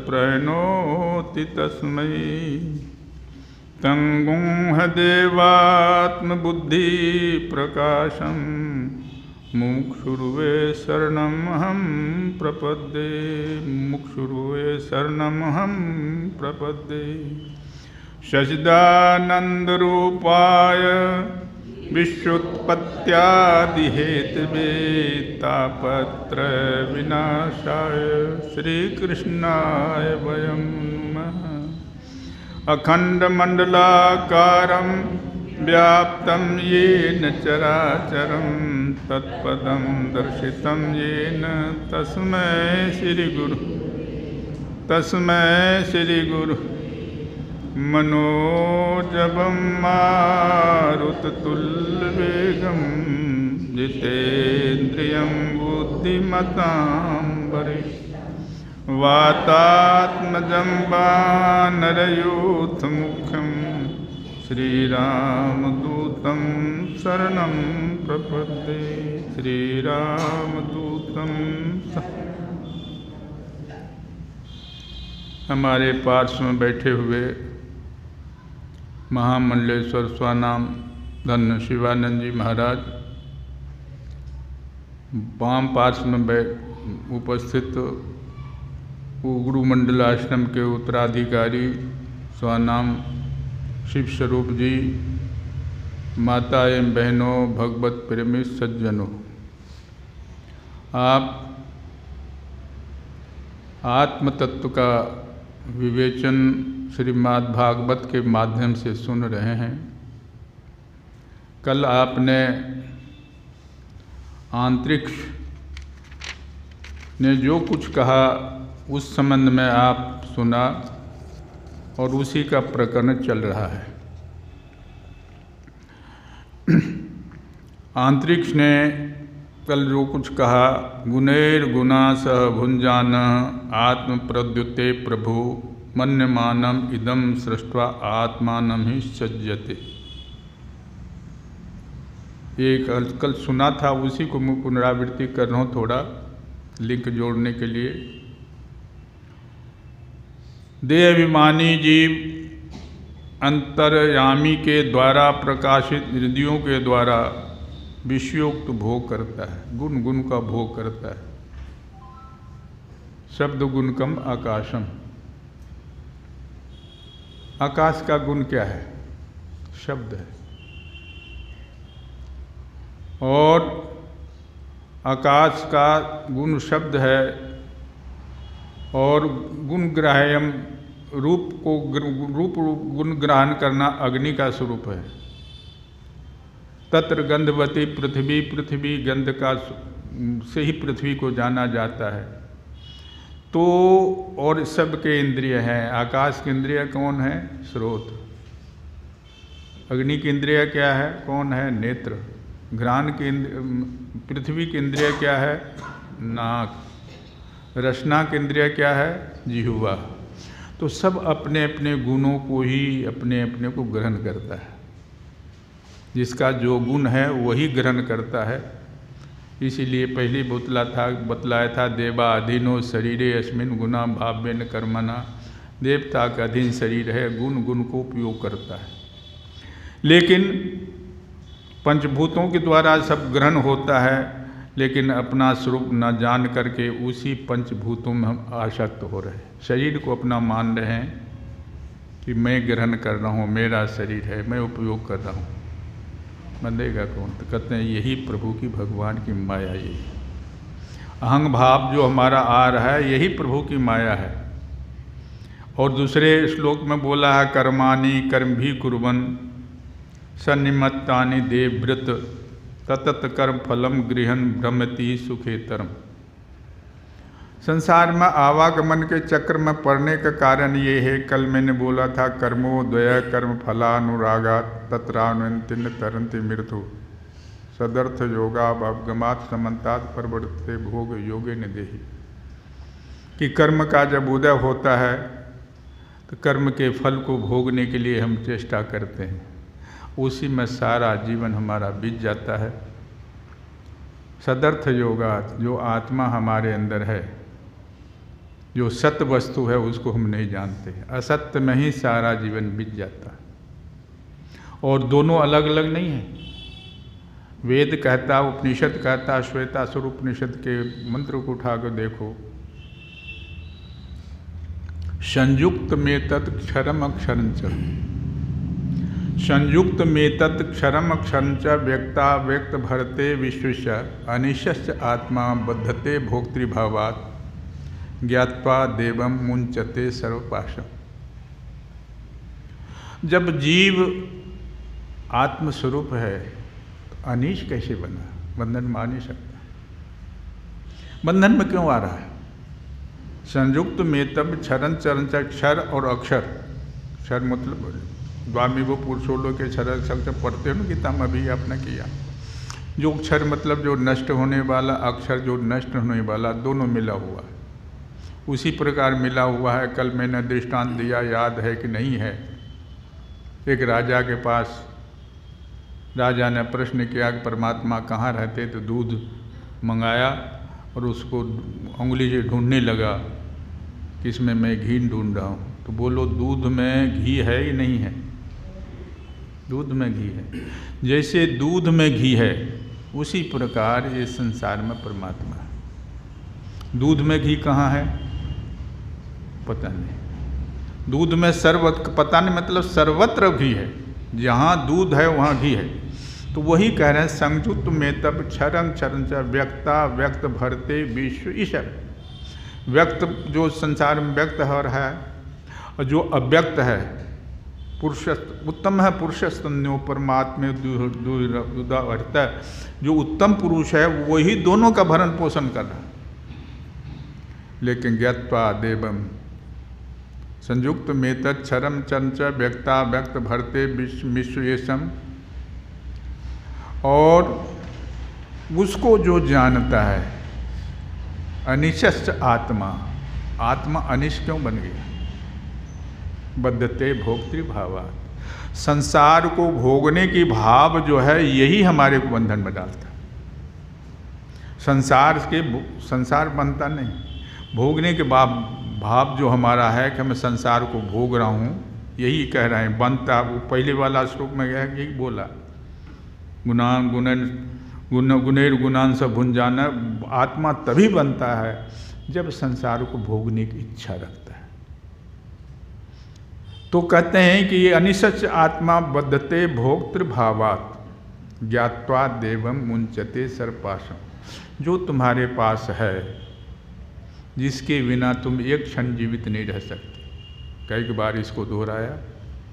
प्रणोति तस्मै तं गुह्यदेवात्मबुद्धिप्रकाशं मुमुक्षुर्वे शरणमहं प्रपद्ये मुमुक्षुर्वे शरणमहं प्रपद्ये। सच्चिदानन्दरूपाय विश्वोत्पत्त्यादिहेतवे तापत्रयविनाशाय श्रीकृष्णाय वयं नमः। अखण्डमण्डलाकारं व्याप्तं येन चराचरं तत्पदं दर्शितं येन तस्मै श्रीगुरु मनोजवं मारुततुल्यवेगं जितेन्द्रियं बुद्धिमतां वरिष्ठं वातात्मजं वानरयूथमुख्यं श्रीरामदूतं शरणं प्रपद्ये श्रीरामदूतं। हमारे पार्श्व में बैठे हुए महामंडलेश्वर स्वानाम धन्य शिवानंद जी महाराज, वाम पार्श्व में उपस्थित गुरु मंडल आश्रम के उत्तराधिकारी स्वानाम शिव स्वरूप जी, माता एवं बहनों, भगवत प्रेमी सज्जनों, आप आत्म तत्व का विवेचन श्रीमद् भागवत के माध्यम से सुन रहे हैं। कल आपने अंतरिक्ष ने जो कुछ कहा उस संबंध में आप सुना और उसी का प्रकरण चल रहा है। अंतरिक्ष ने कल जो कुछ कहा, गुणैर्गुणा सह भुंजान आत्म प्रद्युते प्रभु मन्यमानम इदम सृष्ट्वा आत्मानं ही सज्जते। एक कल सुना था, उसी को मैं पुनरावृत्ति कर रहा हूँ थोड़ा लिंक जोड़ने के लिए। देहाभिमानी जीव अंतर्यामी के द्वारा प्रकाशित हृदयों के द्वारा विषयोक्त भोग करता है, गुण गुण का भोग करता है। शब्द गुणकम आकाशम, आकाश का गुण क्या है? शब्द है। और आकाश का गुण शब्द है और गुण ग्राह्यम रूप गुण ग्रहण करना अग्नि का स्वरूप है। तत्र गंधवती पृथ्वी, पृथ्वी गंध का से ही पृथ्वी को जाना जाता है। तो और सबके इंद्रिय हैं। आकाश की इंद्रिय कौन है? स्रोत। अग्नि की इंद्रिय क्या है? कौन है? नेत्र। घ्राण की पृथ्वी की इंद्रिय क्या है? नाक। रसना की इंद्रिय क्या है? जिह्वा। तो सब अपने अपने गुणों को ही अपने अपने को ग्रहण करता है। जिसका जो गुण है वही ग्रहण करता है। इसीलिए पहले बतलाया था देवा अधीनो शरीरे अस्मिन गुना भाव्यन कर्मणा। देवता का अधीन शरीर है, गुण गुण को उपयोग करता है। लेकिन पंचभूतों के द्वारा सब ग्रहण होता है, लेकिन अपना स्वरूप न जान करके उसी पंचभूतों में हम आसक्त हो रहे हैं। शरीर को अपना मान रहे हैं कि मैं ग्रहण कर रहा हूँ, मेरा शरीर है, मैं उपयोग कर रहा हूँ। बंदेगा कौन? तो कहते हैं यही प्रभु की, भगवान की माया। यही अहंग भाव जो हमारा आ रहा है यही प्रभु की माया है। और दूसरे श्लोक में बोला है कर्माणि कर्म भी कुर्वन् सन्निमित्तानि देवव्रत ततत कर्म फलम गृहन् भ्रमति सुखेतरम। संसार में आवागमन के चक्र में पड़ने का कारण ये है, कल मैंने बोला था कर्मोदय कर्म फलानुरागात तत्रानुन्तिन तरंति मृत्यु सदर्थ योगावगमात् समन्तात् प्रवर्तते भोग योगे निदेहि। कि कर्म का जब उदय होता है तो कर्म के फल को भोगने के लिए हम चेष्टा करते हैं, उसी में सारा जीवन हमारा बीत जाता है। सदर्थ योगात, जो आत्मा हमारे अंदर है जो सत्य वस्तु है उसको हम नहीं जानते। असत्य में ही सारा जीवन बीत जाता है। और दोनों अलग अलग नहीं हैं। वेद कहता, उपनिषद कहता, श्वेतासुर उपनिषद के मंत्र को उठा कर देखो, संयुक्त में तत्क्षरम अक्षरं च, संयुक्त में तत्क्षरम अक्षरं च व्यक्ता व्यक्त भरते विश्वस्य अनिशश्च आत्मा बद्धते भोक्तृभावात् ज्ञात्वा देवम मुंचते सर्वपाशम। जब जीव आत्मस्वरूप है तो अनीश कैसे बना? बंधन में आ नहीं सकता। बंधन में क्यों आ रहा है? संयुक्त में तब क्षरन चरण क्षर और अक्षर, क्षर मतलब द्वामी वो पुरुषों लोग के क्षर अक्षर पढ़ते हो ना गीता में, अभी आपने किया। जो क्षर मतलब जो नष्ट होने वाला, अक्षर जो नष्ट होने वाला, दोनों मिला हुआ है। उसी प्रकार मिला हुआ है। कल मैंने दृष्टांत दिया, याद है कि नहीं है? एक राजा के पास राजा ने प्रश्न किया कि परमात्मा कहाँ रहते, तो दूध मंगाया और उसको उंगली से ढूंढने लगा कि इसमें मैं घी ढूंढ रहा हूँ। तो बोलो दूध में घी है ही नहीं है? दूध में घी है। जैसे दूध में घी है उसी प्रकार ये संसार में परमात्मा है। दूध में घी कहाँ है? पता नहीं। दूध में सर्वत्र, पता नहीं मतलब सर्वत्र घी है। जहाँ दूध है वहाँ घी है। तो वही कह रहे हैं संयुक्त में तब क्षरं क्षरं च व्यक्ता व्यक्त भरते विश्व ईश्वर। व्यक्त जो संसार में व्यक्त है और जो अव्यक्त है, पुरुष उत्तम है, पुरुष स्तन्यो परमात्मा दुर्धा। जो उत्तम पुरुष है वही दोनों का भरण पोषण कर रहा है। लेकिन ज्ञात्वा देवम संयुक्त में तत्क्षरम चंच व्यक्ता व्यक्त भरते विश्वेशम। और उसको जो जानता है, अनिशश्च आत्मा, आत्मा अनिश क्यों बन गया? बद्धते भोक्तृभावात्। संसार को भोगने की भाव जो है यही हमारे को बंधन में डालता है। संसार बनता नहीं, भोगने के भाव जो हमारा है कि मैं संसार को भोग रहा हूँ, यही कह रहे हैं बनता। वो पहले वाला श्लोक में गया यही बोला, गुणैर गुणान से भुंजाना। आत्मा तभी बनता है जब संसार को भोगने की इच्छा रखता है। तो कहते हैं कि ये अनिशच आत्मा बद्धते भोक्तृभावात् ज्ञात्वा देवम मुंचते सर्वपाशम। जो तुम्हारे पास है, जिसके बिना तुम एक क्षण जीवित नहीं रह सकते। कई बार इसको दोहराया,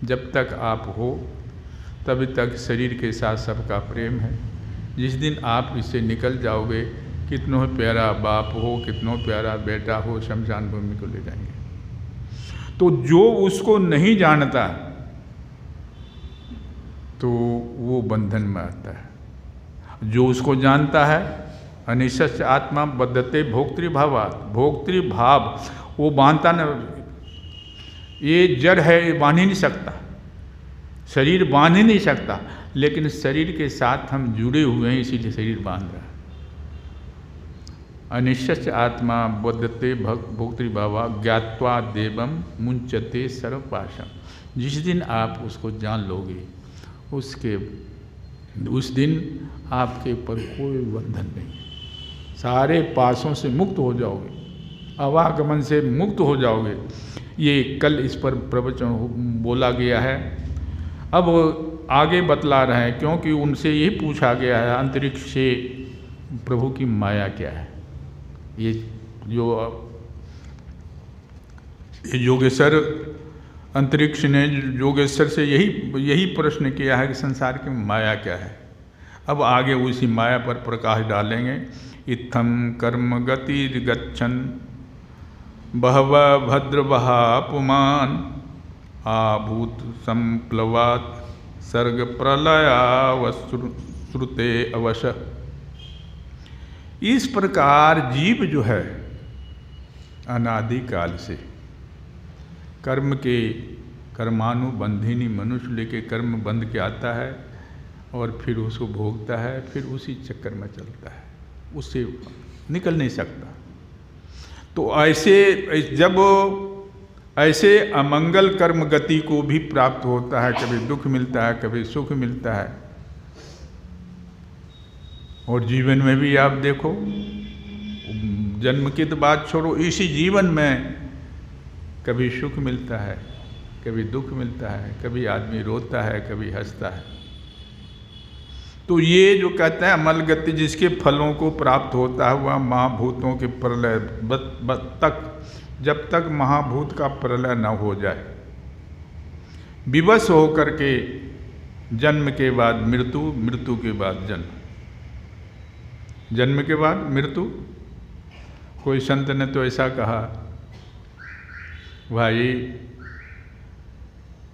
जब तक आप हो तभी तक शरीर के साथ सबका प्रेम है। जिस दिन आप इससे निकल जाओगे, कितनों प्यारा बाप हो, कितनों प्यारा बेटा हो, शमशान भूमि को ले जाएंगे। तो जो उसको नहीं जानता तो वो बंधन में आता है। जो उसको जानता है, अनिशश्च आत्मा बद्धते भोक्तृभावात्। भोक्तृभाव वो बांधता न, ये जड़ है, ये बांध ही नहीं सकता, शरीर बांध ही नहीं सकता। लेकिन शरीर के साथ हम जुड़े हुए हैं, इसीलिए शरीर बांध रहा है। अनिश्चय आत्मा बद्धते भोक्तृभावात् ज्ञात्वा देवम मुंचते सर्वपाशम। जिस दिन आप उसको जान लोगे, उस दिन आपके ऊपर कोई बंधन नहीं, सारे पासों से मुक्त हो जाओगे, आवागमन से मुक्त हो जाओगे। ये कल इस पर प्रवचन बोला गया है। अब आगे बतला रहे हैं, क्योंकि उनसे यही पूछा गया है अंतरिक्ष से प्रभु की माया क्या है। ये जो योगेश्वर अंतरिक्ष ने योगेश्वर से यही प्रश्न किया है कि संसार की माया क्या है। अब आगे उसी माया पर प्रकाश डालेंगे। इत्थम कर्म गतिर्गच्छन् बहवः भद्रवहा पुमान् आभूत संप्लवात् सर्ग प्रलयावश्रुते अवश। इस प्रकार जीव जो है अनादिकाल से कर्मानुबंधिनी मनुष्य लेके कर्म बंध के आता है और फिर उसको भोगता है, फिर उसी चक्कर में चलता है, उससे निकल नहीं सकता। तो ऐसे जब ऐसे अमंगल कर्म गति को भी प्राप्त होता है, कभी दुख मिलता है, कभी सुख मिलता है। और जीवन में भी आप देखो, जन्म की तो बात छोड़ो, इसी जीवन में कभी सुख मिलता है, कभी दुख मिलता है, कभी आदमी रोता है, कभी हंसता है। तो ये जो कहते हैं अमल गति, जिसके फलों को प्राप्त होता है वह महाभूतों के प्रलय तक, जब तक महाभूत का प्रलय न हो जाए, विवश होकर के जन्म के बाद मृत्यु, मृत्यु के बाद जन्म, जन्म के बाद मृत्यु। कोई संत ने तो ऐसा कहा, भाई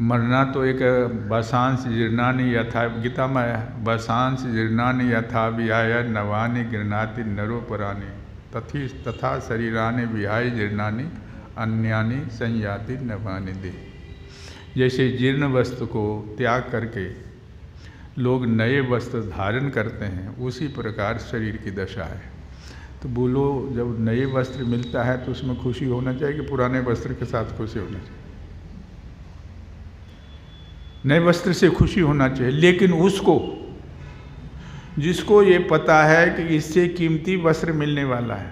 मरना तो एक बसांस जीर्णानि यथा, गीता में बसांस जीर्णानि यथा विहाय नवानि गृह्णाति नरोपराणि तथी तथा शरीरानि विहाय जीर्णानि अन्यानि संयाति नवानि दे। जैसे जीर्ण वस्त्र को त्याग करके लोग नए वस्त्र धारण करते हैं, उसी प्रकार शरीर की दशा है। तो बोलो, जब नए वस्त्र मिलता है तो उसमें खुशी होना चाहिए कि पुराने वस्त्र के साथ खुशी होना चाहिए? नए वस्त्र से खुशी होना चाहिए, लेकिन उसको, जिसको ये पता है कि इससे कीमती वस्त्र मिलने वाला है,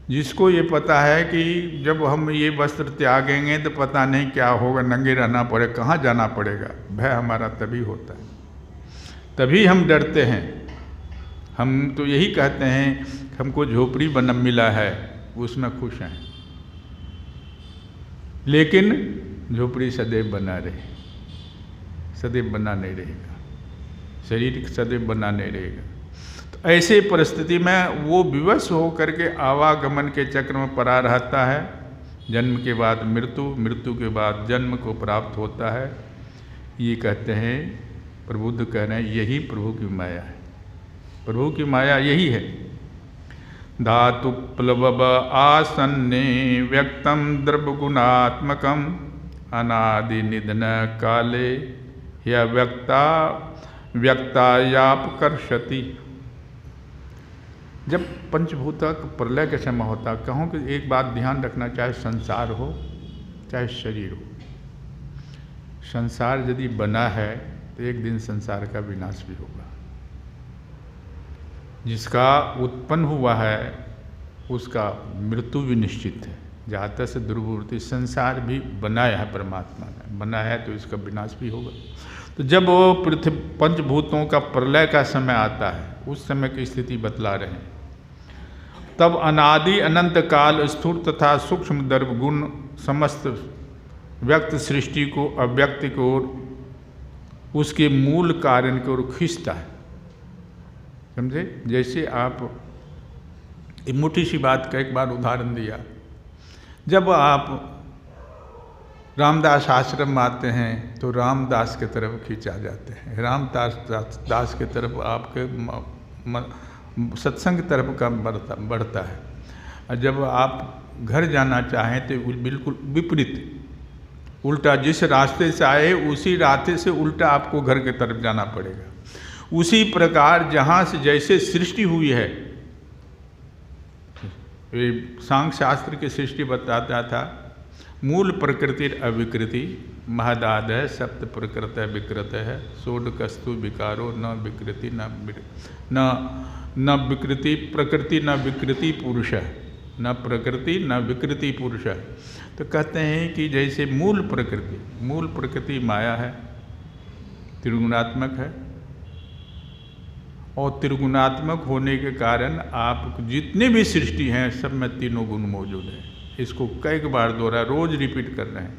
जिसको ये पता है कि जब हम ये वस्त्र त्यागेंगे तो पता नहीं क्या होगा, नंगे रहना पड़े, कहाँ जाना पड़ेगा, भय हमारा तभी होता है, तभी हम डरते हैं। हम तो यही कहते हैं, हमको झोपड़ी बना मिला है, उसमें खुश हैं, लेकिन झोपड़ी सदैव बना रहे, सदैव बना नहीं रहेगा, शरीर सदैव बना नहीं रहेगा। तो ऐसे परिस्थिति में वो विवश होकर के आवागमन के चक्र में पड़ा रहता है। जन्म के बाद मृत्यु, मृत्यु के बाद जन्म को प्राप्त होता है। ये कहते हैं, प्रबुद्ध कह रहे हैं, यही प्रभु की माया है। प्रभु की माया यही है। धातु प्लवब आसन्ने व्यक्तम द्रव्यगुणात्मकम अनादि निधन काले या व्यक्तायापकर्षति। जब पंचभूतक प्रलय के समय होता, कहूँ कि एक बात ध्यान रखना, चाहे संसार हो चाहे शरीर हो, संसार यदि बना है तो एक दिन संसार का विनाश भी होगा। जिसका उत्पन्न हुआ है उसका मृत्यु भी निश्चित है। जाता से दुर्वृत्ति, संसार भी बनाया है, परमात्मा ने बनाया है, तो इसका विनाश भी होगा। तो जब वो पृथ्वी पंचभूतों का प्रलय का समय आता है, उस समय की स्थिति बतला रहे हैं। तब अनादि अनंत काल स्थूल तथा सूक्ष्म द्रव्य गुण समस्त व्यक्त सृष्टि को अव्यक्त की ओर, उसके मूल कारण की ओर खींचता है। समझे? जैसे आप एक मोटी सी बात का एक बार उदाहरण दिया, जब आप रामदास आश्रम में आते हैं तो रामदास के तरफ खींचा जाते हैं, रामदास के तरफ आपके सत्संग तरफ का बढ़ता है। और जब आप घर जाना चाहें तो बिल्कुल विपरीत, उल्टा, जिस रास्ते से आए उसी रास्ते से उल्टा आपको घर के तरफ जाना पड़ेगा। उसी प्रकार जहाँ से जैसे सृष्टि हुई है, ये सांख्य शास्त्र की सृष्टि बताता था, मूल प्रकृति अविकृति महदादय सप्त प्रकृत विकृत है षोडकस्तु विकारो न विकृति न विकृति प्रकृति न विकृति पुरुष है, न प्रकृति न विकृति पुरुष है। तो कहते हैं कि जैसे मूल प्रकृति माया है, त्रिगुणात्मक है, और त्रिगुणात्मक होने के कारण आप जितने भी सृष्टि हैं सब में तीनों गुण मौजूद हैं। इसको कई बार द्वारा रोज रिपीट कर रहे हैं।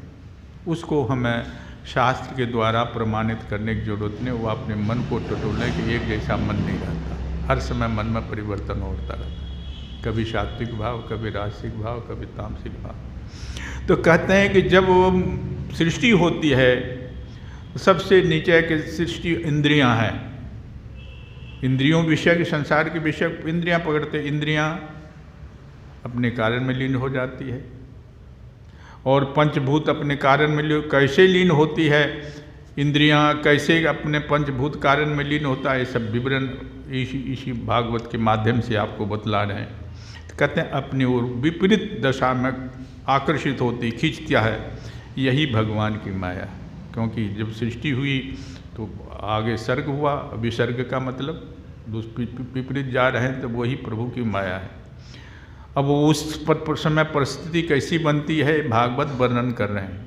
उसको हमें शास्त्र के द्वारा प्रमाणित करने की जरूरत नहीं। वो अपने मन को टटोलने कि एक जैसा मन नहीं रहता, हर समय मन में परिवर्तन होता रहता है, कभी सात्विक भाव, कभी राजसिक भाव, कभी तामसिक भाव। तो कहते हैं कि जब वो सृष्टि होती है, सबसे नीचे की सृष्टि इंद्रियां हैं। इंद्रियों विषय के, संसार के विषय इंद्रियां पकड़ते, इंद्रियां अपने कारण में लीन हो जाती है, और पंचभूत अपने कारण में कैसे लीन होती है, इंद्रियां कैसे अपने पंचभूत कारण में लीन होता है, ये सब विवरण इसी भागवत के माध्यम से आपको बतला रहे हैं। कहते हैं अपनी ओर विपरीत दशा में आकर्षित होती, खींचता है, यही भगवान की माया। क्योंकि जब सृष्टि हुई तो आगे सर्ग हुआ, विसर्ग का मतलब विपरीत जा रहे हैं, तो वही प्रभु की माया है। अब उस समय परिस्थिति कैसी बनती है भागवत वर्णन कर रहे हैं।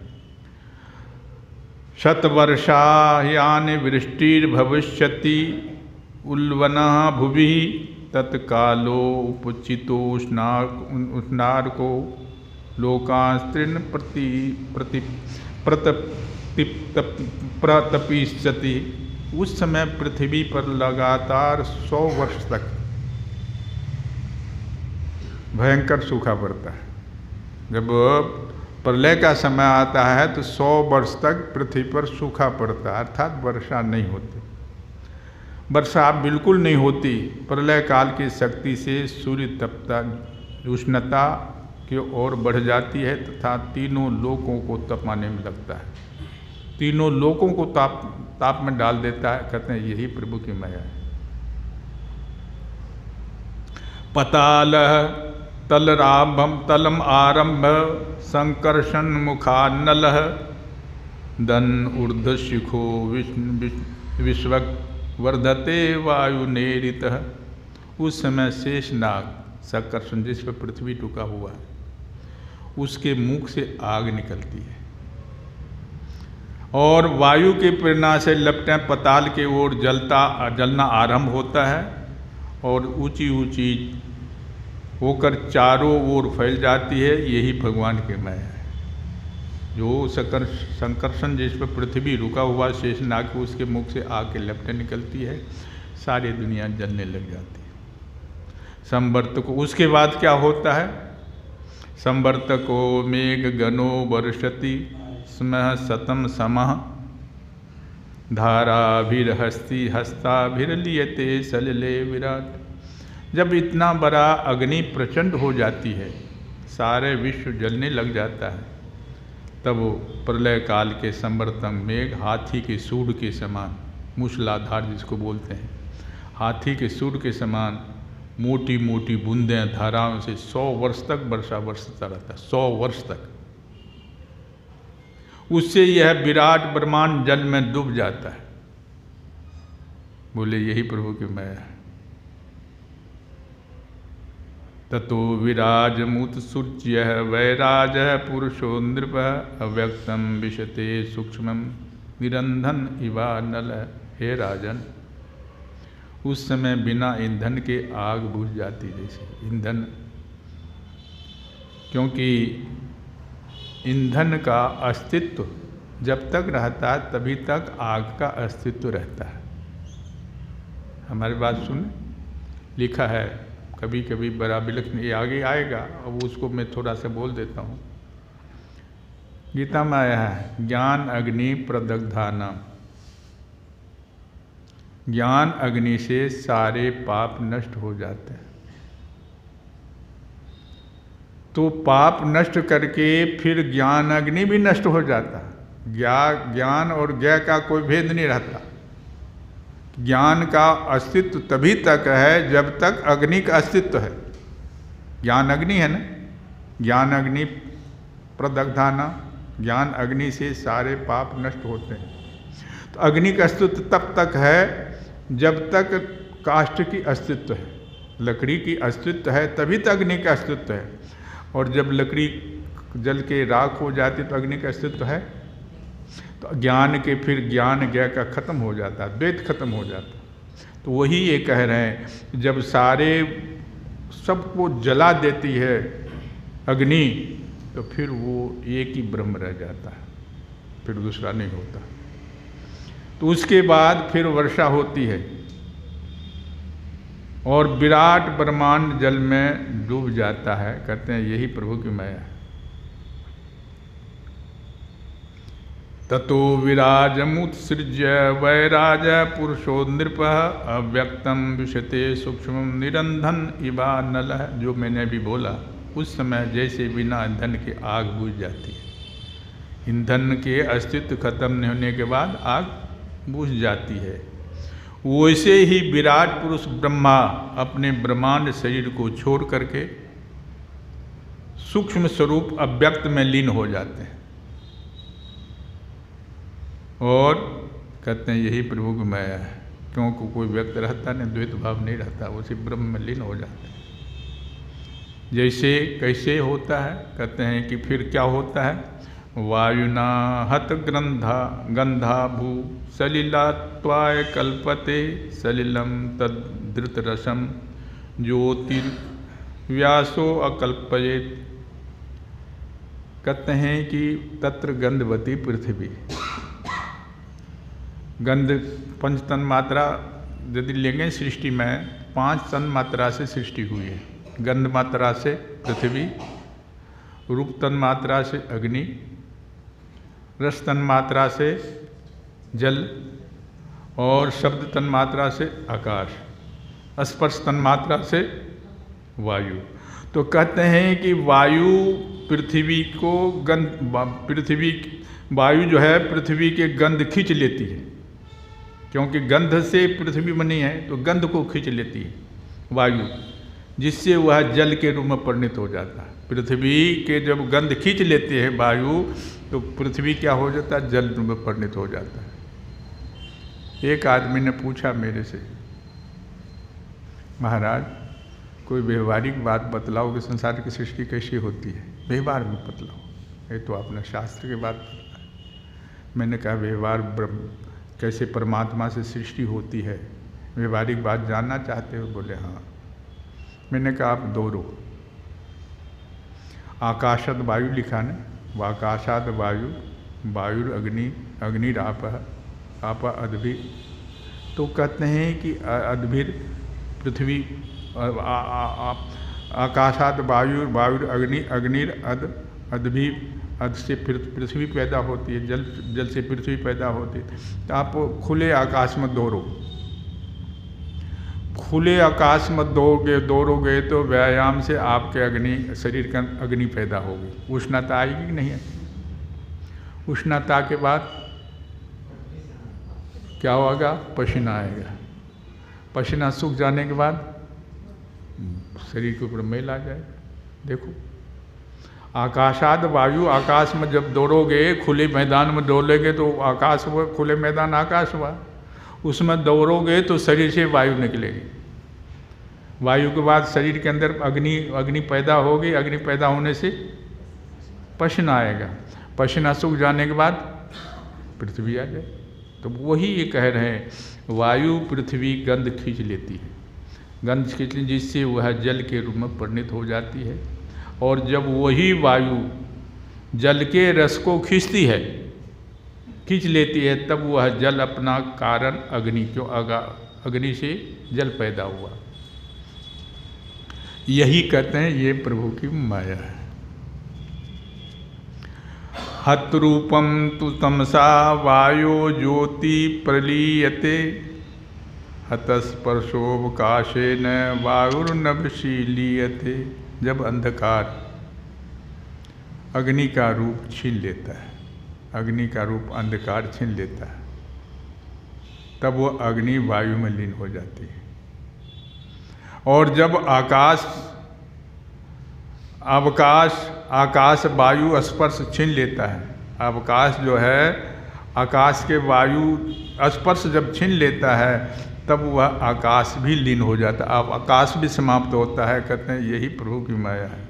शतवर्षायानि वृष्टिर्भविष्यति उल्वनः भुवि तत्कालो उपचितोष्णार्को लोकास्त्रीन् प्रतपिष्यति। उस समय पृथ्वी पर लगातार 100 वर्ष तक भयंकर सूखा पड़ता है। जब प्रलय का समय आता है तो 100 वर्ष तक पृथ्वी पर सूखा पड़ता है, अर्थात वर्षा नहीं होती। वर्षा बिल्कुल नहीं होती। प्रलय काल की शक्ति से सूर्य तपता, उष्णता की ओर बढ़ जाती है तथा तीनों लोकों को तपाने में लगता है, तीनों लोकों को ताप में डाल देता है। कहते हैं यही प्रभु की माया है। पताल तलम आरंभ संकर्षण मुखानल दन ऊर्ध शिखो विश्वक वर्धते वायु नेरित। उस समय शेषनाग संकर्षण, जिस पर पृथ्वी टुका हुआ है, उसके मुख से आग निकलती है और वायु के प्रेरणा से लपटें पताल के ओर जलना आरंभ होता है और ऊंची ऊंची होकर चारों ओर फैल जाती है। यही भगवान की माया है। जो संकर्षण, जिस पर पृथ्वी रुका हुआ शेषनाग, उसके मुख से आग के लपटें निकलती है, सारी दुनिया जलने लग जाती है। संवर्तको, उसके बाद क्या होता है? संवर्तको मेघ गनो वर्षति स्मः शतम समः धाराभिर्हस्ति हस्ताभिर्लियते सलिले विराट। जब इतना बड़ा अग्नि प्रचंड हो जाती है, सारे विश्व जलने लग जाता है, तब प्रलय काल के संवर्तक मेघ हाथी के सूंड के समान, मूसलाधार जिसको बोलते हैं, हाथी के सूंड के समान मोटी मोटी बूंदें धाराओं से 100 वर्ष तक वर्षा बरसता रहता है, 100 वर्ष तक। उससे यह विराट ब्रह्मांड जल में डूब जाता है। बोले यही प्रभु की माया है। ततो विराजमुत सूर्य वैराज पुरुषो नृप अव्यक्तम विशते सूक्ष्मम निरंधन इवा नल। हे राजन, उस समय बिना ईंधन के आग बुझ जाती, जैसे ईंधन, क्योंकि ईंधन का अस्तित्व जब तक रहता है तभी तक आग का अस्तित्व रहता है। हमारी बात सुने, लिखा है, कभी कभी बड़ा विलक्षण, ये आगे आएगा, अब उसको मैं थोड़ा सा बोल देता हूँ। गीता में आया है, ज्ञान अग्नि प्रदग्धानाम, ज्ञान अग्नि से सारे पाप नष्ट हो जाते हैं। तो पाप नष्ट करके फिर ज्ञान अग्नि भी नष्ट हो जाता है। ज्ञान और ज्ञ का कोई भेद नहीं रहता। ज्ञान का अस्तित्व तभी तक है जब तक अग्नि का अस्तित्व है। ज्ञान अग्नि है ना, ज्ञान अग्नि प्रदग्धाना, ज्ञान अग्नि से सारे पाप नष्ट होते हैं। तो अग्नि का अस्तित्व तब तक है जब तक काष्ठ की अस्तित्व है, लकड़ी की अस्तित्व है, तभी तक अग्नि का अस्तित्व है। और जब लकड़ी जल के राख हो जाती तो अग्नि का अस्तित्व है। तो ज्ञान के फिर ज्ञान ज्ञ का खत्म हो जाता है, द्वैत खत्म हो जाता है। तो वही ये कह रहे हैं, जब सारे सबको जला देती है अग्नि, तो फिर वो एक ही ब्रह्म रह जाता है, फिर दूसरा नहीं होता। तो उसके बाद फिर वर्षा होती है और विराट ब्रह्मांड जल में डूब जाता है। कहते हैं यही प्रभु की माया है। ततो विराजमुत्सृज्य वैराज पुरुषो नृप अव्यक्तम विशते सूक्ष्म निरंधन इवा नल। जो मैंने अभी बोला, उस समय जैसे बिना ईंधन के आग बुझ जाती है, ईंधन के अस्तित्व खत्म नहीं होने के बाद आग बुझ जाती है, वैसे ही विराट पुरुष ब्रह्मा अपने ब्रह्मांड शरीर को छोड़ करके सूक्ष्म स्वरूप अव्यक्त में लीन हो जाते हैं और कहते हैं यही प्रभु की माया है। क्योंकि कोई व्यक्त रहता नहीं, द्वैत भाव नहीं रहता, उसी ब्रह्म में लीन हो जाते हैं। जैसे कैसे होता है, कहते हैं कि फिर क्या होता है, वायुना हत गंधा भू सलिलात्वाय कल्पते सलिलम तद्धृतरसम ज्योतिर्व्यासो अकल्पयेत। कहते हैं कि तत्र गंधवती पृथ्वी, गंध पंच तन मात्रा यदि लेंगे सृष्टि में, 5 तन मात्रा से सृष्टि हुई है। गंध मात्रा से पृथ्वी, रूप तन मात्रा से अग्नि, रस तन मात्रा से जल और शब्द तन मात्रा से आकाश, स्पर्श तन मात्रा से वायु। तो कहते हैं कि वायु पृथ्वी को वायु जो है पृथ्वी के गंध खींच लेती है, क्योंकि गंध से पृथ्वी बनी है तो गंध को खींच लेती है वायु, जिससे वह जल के रूप में परिणत हो जाता है। पृथ्वी के जब गंध खींच लेते हैं वायु तो पृथ्वी क्या हो जाता है, जल रूप में परिणत हो जाता है। एक आदमी ने पूछा मेरे से, महाराज कोई व्यवहारिक बात बतलाओ कि संसार की सृष्टि कैसी होती है, व्यवहार में बतलाओ, ये तो आपने शास्त्र की बात बताई। मैंने कहा व्यवहार कैसे परमात्मा से सृष्टि होती है, व्यवहारिक बात जानना चाहते हो? बोले हाँ। मैंने कहा आप दोहरो, आकाशाद वायु लिखा ने, वाकाशाद वायु, वायु अग्नि, अग्निराप, आप अद्भि। तो कहते हैं कि अद्भिर पृथ्वी, आकाशाद वायु, वायु अग्नि, अग्निर अद, अद्भि, अद से पृथ्वी पैदा होती है, जल से पृथ्वी पैदा होती है। तो आप खुले आकाश में दौड़ो, खुले आकाश में दौड़ोगे तो व्यायाम से आपके अग्नि, शरीर का अग्नि पैदा होगी, उष्णता आएगी कि नहीं है? उष्णता के बाद क्या होगा? पसीना आएगा, पसीना सूख जाने के बाद शरीर के ऊपर मैल आ जाएगा। देखो आकाशाद वायु, आकाश में जब दौड़ोगे, खुले मैदान में दौड़ोगे तो आकाश हुआ, खुले मैदान आकाश हुआ, उसमें दौड़ोगे तो शरीर से वायु निकलेगी, वायु के बाद शरीर के अंदर अग्नि पैदा होगी, अग्नि पैदा होने से पसीना आएगा, पसीना सूख जाने के बाद पृथ्वी आ जाए। तो वही ये कह रहे हैं, वायु पृथ्वी गंध खींच लेती है, गंध खींच लेती जिससे वह जल के रूप में परिणत हो जाती है। और जब वही वायु जल के रस को खींचती है, खींच लेती है, तब वह जल अपना कारण अग्नि, क्यों अग्नि से जल पैदा हुआ। यही कहते हैं ये प्रभु की माया है। हतरूपम तु तमसा वायो ज्योति प्रलीयते हतस्पर्शोवकाशेन वायुर्नभशीलीयते। जब अंधकार अग्नि का रूप छीन लेता है, अग्नि का रूप अंधकार छीन लेता है, तब वो अग्नि वायु में लीन हो जाती है। और जब आकाश वायु स्पर्श छीन लेता है, अवकाश जो है आकाश के वायु स्पर्श जब छीन लेता है, तब वह आकाश भी लीन हो जाता है, अब आकाश भी समाप्त होता है। कहते हैं यही प्रभु की माया है।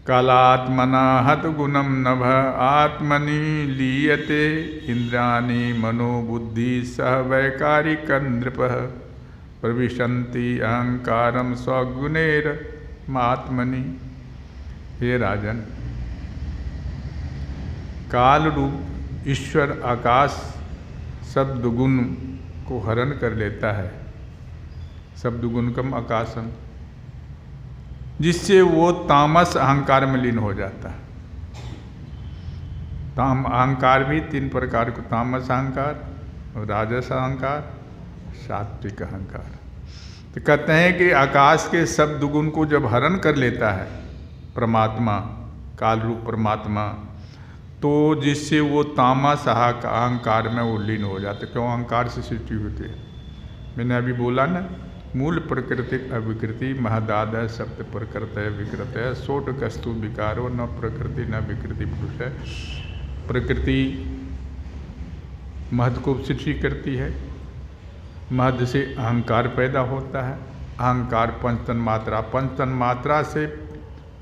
कालात्मना हत गुणम नभ आत्मनि लीयते इंद्राणि मनोबुद्धि सह वैकारिक नृपः प्रविशन्ति अहंकारम स्वगुणेर महात्मनि। हे राजन, काल रूप ईश्वर आकाश शब्द गुण को हरण कर लेता है, शब्द गुण कम आकाशम, जिससे वो तामस अहंकार में लीन हो जाता है। अहंकार भी 3 प्रकार को, तामस अहंकार, राजस अहंकार, सात्विक अहंकार। तो कहते हैं कि आकाश के शब्द गुण को जब हरण कर लेता है परमात्मा, काल रूप परमात्मा, तो जिससे वो तामस अहंकार में वो लीन हो जाते। क्यों? अहंकार से सृष्टि होती है। मैंने अभी बोला ना मूल प्रकृति अविकृति महदाद सप्त प्रकृत विकृत सोट कस्तु विकारो न प्रकृति न विकृति पुरुष। प्रकृति महद को सृष्टि करती है, महद से अहंकार पैदा होता है, अहंकार पंचतन मात्रा, पंचतन मात्रा से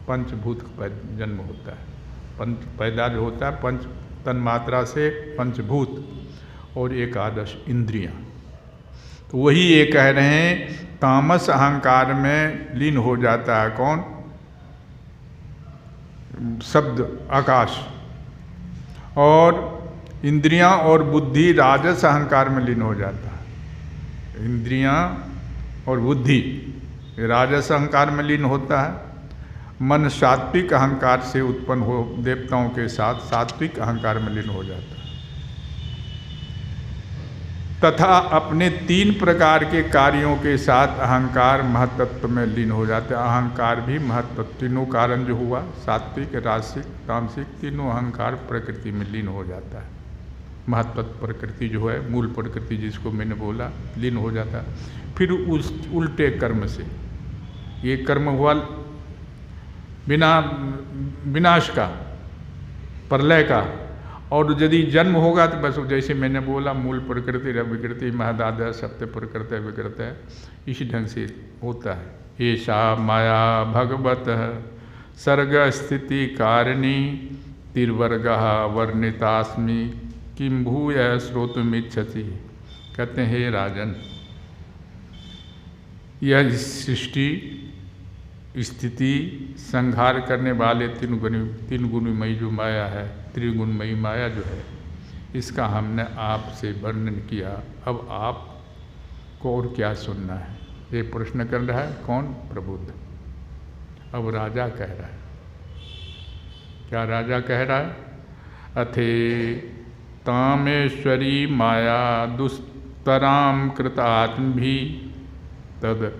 पंचभूत का जन्म होता है, पंच पैदा जो होता है पंच तन मात्रा से पंचभूत और एकादश इंद्रियां। तो वही ये कह रहे हैं तामस अहंकार में लीन हो जाता है कौन? शब्द आकाश, और इंद्रियां और बुद्धि राजस अहंकार में लीन हो जाता है। इंद्रियां और बुद्धि राजस अहंकार में लीन होता है। मन सात्विक अहंकार से उत्पन्न हो देवताओं के साथ सात्विक अहंकार में लीन हो जाता है, तथा अपने 3 प्रकार के कार्यों के साथ अहंकार महत्त्व में लीन हो जाता है। अहंकार भी महत्त्व, तीनों कारण जो हुआ सात्विक राजसिक तामसिक, तीनों अहंकार प्रकृति में लीन हो जाता है। महत्त्व प्रकृति जो है मूल प्रकृति जिसको मैंने बोला लीन हो जाता है। फिर उस उल्टे कर्म से ये कर्म हुआ बिना विनाश का, प्रलय का, और यदि जन्म होगा तो बस जैसे मैंने बोला मूल प्रकृति विकृति महदाद सप्त प्रकृत विकृत है, इसी ढंग से होता है। ऐसा माया भगवत सर्ग स्थिति कारिणी तिर्वर्ग वर्णितास्मि किम भूय श्रोतुमिच्छति। कहते हैं हे राजन, यह सृष्टि स्थिति संहार करने वाले तीन गुणमयी जो माया है, त्रिगुणमयी माया जो है, इसका हमने आपसे वर्णन किया। अब आपको और क्या सुनना है? ये प्रश्न कर रहा है कौन? प्रबुद्ध। अब राजा कह रहा है, क्या राजा कह रहा है? अथे तामेश्वरी माया दुस्तराम कृतात्मभि तद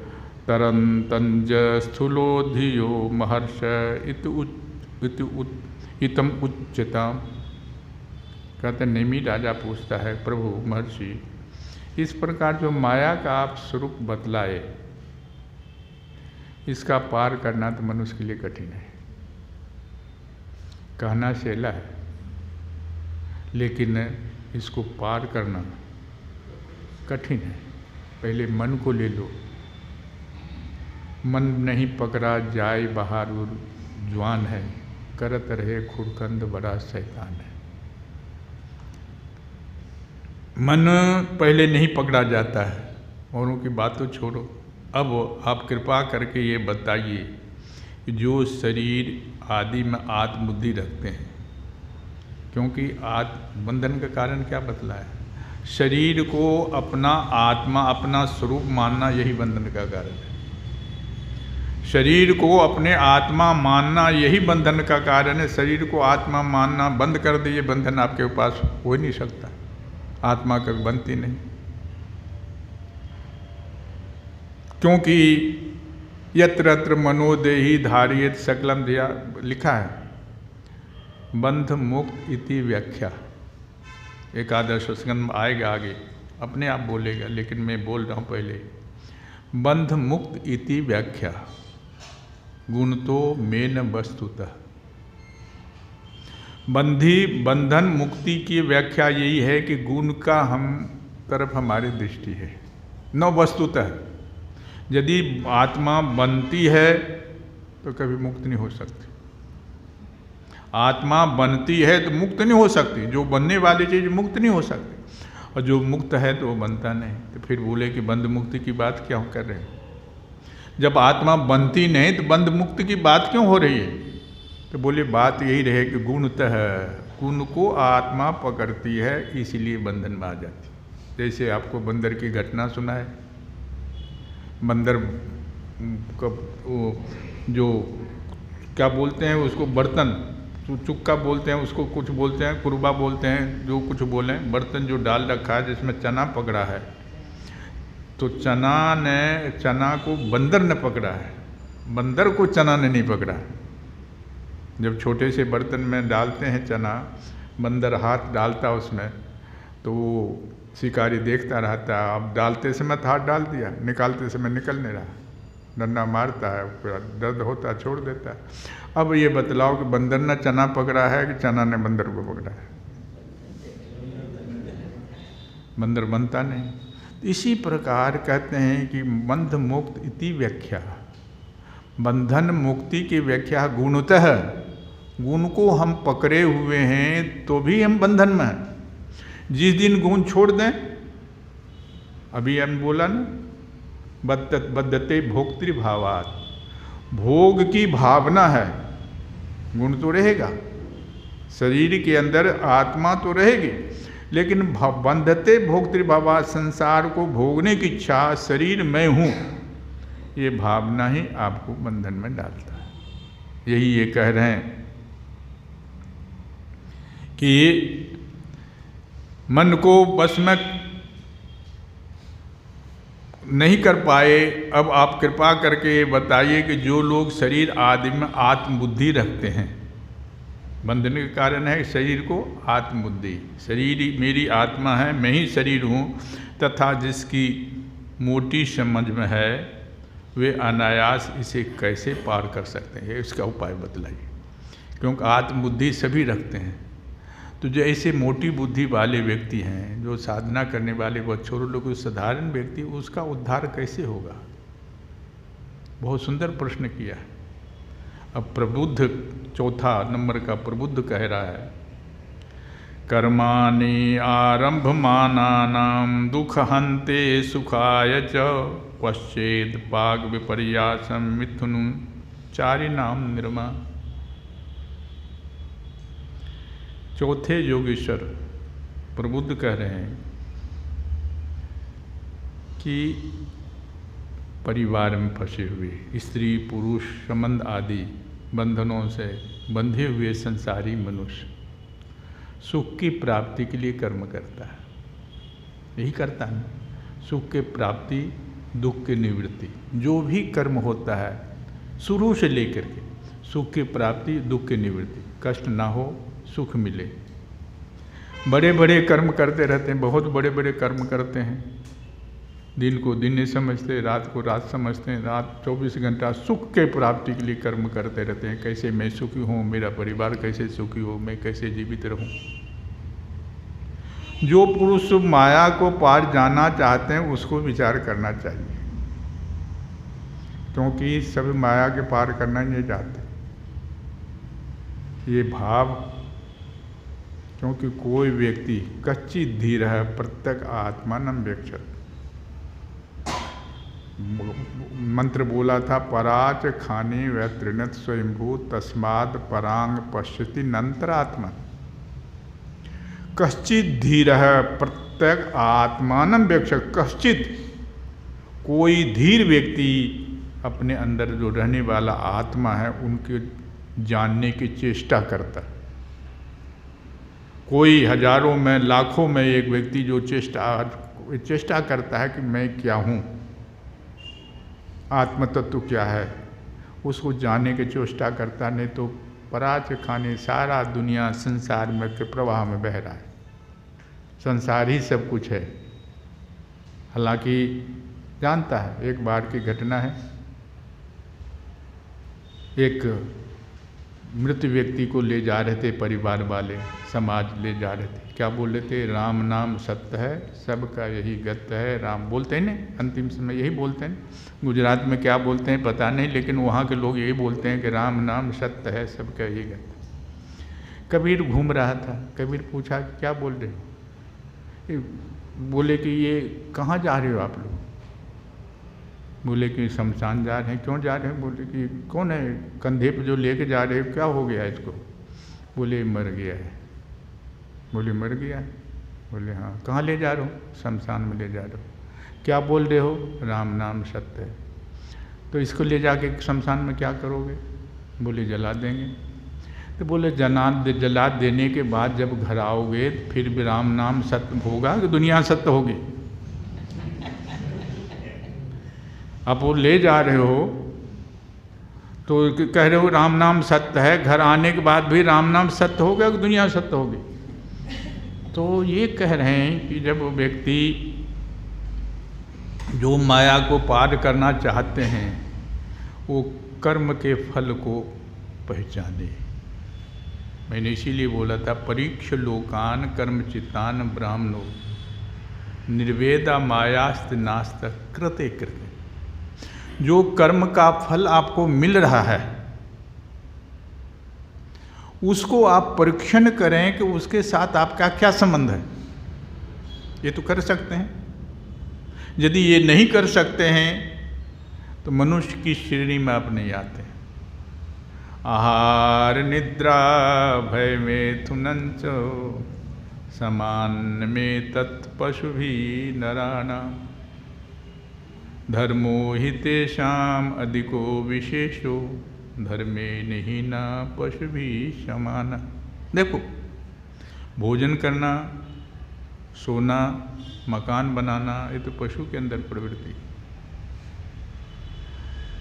तरंतंज स्थूलोधियो महर्ष इतम उच्चताम। कहते नेमी राजा पूछता है, प्रभु महर्षि, इस प्रकार जो माया का आप स्वरूप बतलाए, इसका पार करना तो मनुष्य के लिए कठिन है। कहना शैला है, लेकिन इसको पार करना कठिन है। पहले मन को ले लो, मन नहीं पकड़ा जाए बहादुर जवान है, करत रहे खुरकंद बड़ा शैतान है। मन पहले नहीं पकड़ा जाता है, औरों की बात तो छोड़ो। अब आप कृपा करके ये बताइए कि जो शरीर आदि में आत्मबुद्धि रखते हैं, क्योंकि बंधन का कारण क्या बतलाया? शरीर को अपना आत्मा अपना स्वरूप मानना, यही बंधन का कारण है। शरीर को अपने आत्मा मानना यही बंधन का कारण है। शरीर को आत्मा मानना बंद कर दिए, बंधन आपके पास हो ही नहीं सकता। आत्मा कभी बनती नहीं, क्योंकि यत्र यत्र मनोदेही धारियत सकलम दिया लिखा है, बंध मुक्त इति व्याख्या। एकादश स्कंद आएगा आगे, अपने आप बोलेगा, लेकिन मैं बोल रहा हूँ पहले। बंध मुक्त इति व्याख्या गुण तो मेन वस्तुतः। बंधन मुक्ति की व्याख्या यही है कि गुण का हम तरफ हमारी दृष्टि है, न वस्तुतः। यदि आत्मा बनती है तो कभी मुक्त नहीं हो सकती। आत्मा बनती है तो मुक्त नहीं हो सकती। जो बनने वाली चीज़ मुक्त नहीं हो सकती, और जो मुक्त है तो वो बनता नहीं। तो फिर बोले कि बंध मुक्ति की बात क्यों कर रहे हैं? जब आत्मा बनती नहीं तो बंध मुक्ति की बात क्यों हो रही है? तो बोले बात यही रहे कि गुणतः गुण को आत्मा पकड़ती है, इसीलिए बंधन में आ जाती। जैसे आपको बंदर की घटना सुना है। बंदर जो क्या बोलते हैं उसको, बर्तन, चुक्का बोलते हैं उसको, कुछ बोलते हैं कुरबा बोलते हैं, जो कुछ बोलें, बर्तन जो डाल रखा है जिसमें चना पकड़ा है, तो चना को बंदर ने पकड़ा है, बंदर को चना ने नहीं पकड़ा। जब छोटे से बर्तन में डालते हैं चना, बंदर हाथ डालता उसमें, तो शिकारी देखता रहता है, अब डालते समय हाथ डाल दिया, निकालते समय निकल नहीं रहा, डंडा मारता है, पूरा दर्द होता है, छोड़ देता है। अब ये बतलाओ कि बंदर ने चना पकड़ा है कि चना ने बंदर को पकड़ा है? बंदर बनता नहीं। इसी प्रकार कहते हैं कि बंध मुक्त इति व्याख्या, बंधन मुक्ति की व्याख्या गुणतः, गुण को हम पकड़े हुए हैं तो भी हम बंधन में हैं। जिस दिन गुण छोड़ दें, अभी हम बोला ना, बद्धते भोक्तृभावात्, भोग की भावना है, गुण तो रहेगा, शरीर के अंदर आत्मा तो रहेगी, लेकिन बंधते भोक्तृभावात्, संसार को भोगने की इच्छा, शरीर मैं हूँ, ये भावना ही आपको बंधन में डालता है। यही ये कह रहे हैं कि मन को बस में नहीं कर पाए। अब आप कृपा करके ये बताइए कि जो लोग शरीर आदि में आत्मबुद्धि रखते हैं, बंधन के कारण है शरीर को आत्मबुद्धि, शरीर मेरी आत्मा है, मैं ही शरीर हूँ, तथा जिसकी मोटी समझ में है वे अनायास इसे कैसे पार कर सकते हैं, इसका उपाय बतलाइए। क्योंकि आत्मबुद्धि सभी रखते हैं, तो जो ऐसे मोटी बुद्धि वाले व्यक्ति हैं, जो साधना करने वाले बच्चों लोग, साधारण व्यक्ति, उसका उद्धार कैसे होगा? बहुत सुंदर प्रश्न किया है। अब प्रबुद्ध, चौथा नंबर का प्रबुद्ध कह रहा है, कर्माणि आरंभमानानां दुःखहन्ते सुखाय च पश्चेद पाग विपर्यासं मिथुनं चारिणां निर्मा। चौथे योगेश्वर प्रबुद्ध कह रहे हैं कि परिवार में फंसे हुए स्त्री पुरुष संबंध आदि बंधनों से बंधे हुए संसारी मनुष्य सुख की प्राप्ति के लिए कर्म करता है। यही करता है, सुख के प्राप्ति, दुख की निवृत्ति। जो भी कर्म होता है शुरू से लेकर के सुख की प्राप्ति, दुख की निवृत्ति, कष्ट ना हो, सुख मिले। बड़े बड़े कर्म करते रहते हैं, बहुत बड़े बड़े कर्म करते हैं, दिन को दिन नहीं समझते, रात को रात समझते हैं, रात 24 घंटा सुख के प्राप्ति के लिए कर्म करते रहते हैं। कैसे मैं सुखी हूँ, मेरा परिवार कैसे सुखी हो, मैं कैसे जीवित रहूँ। जो पुरुष माया को पार जाना चाहते हैं उसको विचार करना चाहिए, क्योंकि सब माया के पार करना नहीं चाहते। ये भाव, क्योंकि कोई व्यक्ति कच्ची धीर है, प्रत्यक आत्मानं व्यक्षत, मंत्र बोला था, पराच खाने व त्रिणत स्वयंभू तस्माद परांग पश्यति नंतरात्मा। कश्चित धीर है प्रत्यक आत्मानं व्यक्षत, कश्चित कोई धीर व्यक्ति अपने अंदर जो रहने वाला आत्मा है उनके जानने की चेष्टा करता है। कोई हजारों में लाखों में एक व्यक्ति जो चेष्टा करता है कि मैं क्या हूँ, आत्म तत्व क्या है, उसको जानने की चेष्टा करता। नहीं तो पराच खाने सारा दुनिया संसार में के प्रवाह में बह रहा है, संसार ही सब कुछ है। हालांकि जानता है, एक बार की घटना है, एक मृत व्यक्ति को ले जा रहे थे परिवार वाले, समाज ले जा रहे थे, क्या बोल रहे थे, राम नाम सत्य है, सबका यही गत्य है। राम बोलते हैं ना, अंतिम समय यही बोलते हैं। गुजरात में क्या बोलते हैं पता नहीं, लेकिन वहाँ के लोग यही बोलते हैं कि राम नाम सत्य है, सबका यही गत्य। कबीर घूम रहा था, कबीर पूछा क्या बोल रहे हो? बोले कि ये कहाँ जा रहे हो आप लोग? बोले कि शमशान जा रहे हैं। क्यों जा रहे हैं? बोले कि कौन है कंधे पे जो लेके जा रहे हो, क्या हो गया इसको? बोले मर गया है। बोले मर गया है? बोले हाँ। कहाँ ले जा रहे हो? शमशान में ले जा रहे हो। क्या बोल रहे हो? राम नाम सत्य है। तो इसको ले जाके शमशान में क्या करोगे? बोले जला देंगे। तो बोले जला देने के बाद जब घर आओगे फिर भी राम नाम सत्य होगा कि दुनिया सत्य होगी? अब वो ले जा रहे हो तो कह रहे हो राम नाम सत्य है, घर आने के बाद भी राम नाम सत्य होगा कि दुनिया सत्य होगी? तो ये कह रहे हैं कि जब व्यक्ति जो माया को पार करना चाहते हैं वो कर्म के फल को पहचाने। मैंने इसीलिए बोला था परीक्ष लोकान कर्मचितान ब्राह्मणो निर्वेदा मायास्त नास्त कृते कृते। जो कर्म का फल आपको मिल रहा है उसको आप परीक्षण करें कि उसके साथ आपका क्या संबंध है। ये तो कर सकते हैं। यदि ये नहीं कर सकते हैं तो मनुष्य की श्रेणी में आप नहीं आते। आहार निद्रा भय मिथुनञ्च सामान्य में तत्पशु भी नराणाम धर्मो हि तेषाम अधिको विशेषो धर्मे नहीं ना पशु भी समान। देखो, भोजन करना, सोना, मकान बनाना, ये तो पशु के अंदर प्रवृत्ति।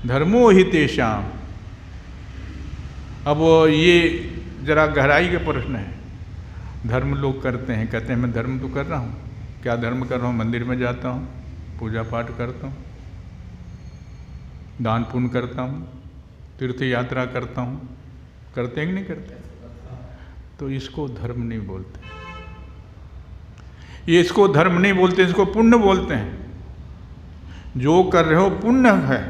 धर्मो हि तेषाम। अब ये जरा गहराई के प्रश्न है। धर्म लोग करते हैं, कहते हैं मैं धर्म तो कर रहा हूँ। क्या धर्म कर रहा हूँ? मंदिर में जाता हूँ, पूजा पाठ करता हूँ, दान पुण्य करता हूँ, तीर्थ यात्रा करता हूँ। करते हैं कि नहीं करते? तो इसको धर्म नहीं बोलते। ये इसको धर्म नहीं बोलते, इसको पुण्य बोलते हैं। जो कर रहे हो पुण्य है।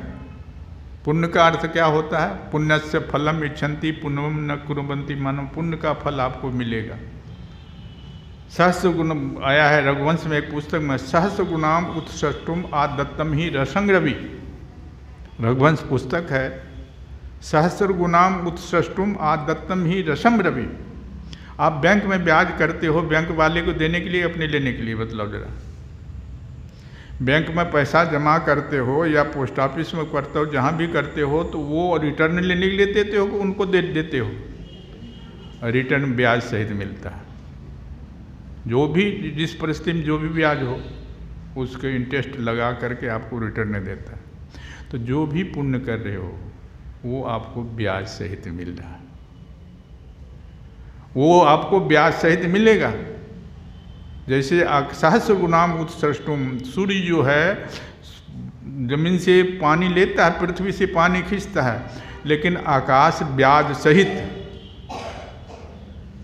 पुण्य का अर्थ क्या होता है? पुण्यस्य फलम इच्छन्ति पुण्यम न कुर्वन्ति मानव। पुण्य का फल आपको मिलेगा। सहस्र गुण आया है रघुवंश में, एक पुस्तक में, सहस्र गुणाम उत्सृष्टुम आदत्तम ही रसंग्रवी। रघुवंश पुस्तक है। सहस्र गुणाम उत्सृष्टुम आदत्तम ही रसम रवि। आप बैंक में ब्याज करते हो, बैंक वाले को देने के लिए, अपने लेने के लिए? बतलाओ जरा। बैंक में पैसा जमा करते हो या पोस्ट ऑफिस में करते हो, जहाँ भी करते हो, तो वो रिटर्न लेने के लिए देते हो कि उनको दे देते हो? रिटर्न ब्याज सहित मिलता है। जो भी, जिस परिस्थिति में जो भी ब्याज हो उसके इंटरेस्ट लगा करके आपको रिटर्न देता है। तो जो भी पुण्य कर रहे हो वो आपको ब्याज सहित मिल रहा है। वो आपको ब्याज सहित मिलेगा। जैसे सहस्र गुणाम उत्सृष्टुम। सूर्य जो है जमीन से पानी लेता है, पृथ्वी से पानी खींचता है, लेकिन आकाश ब्याज सहित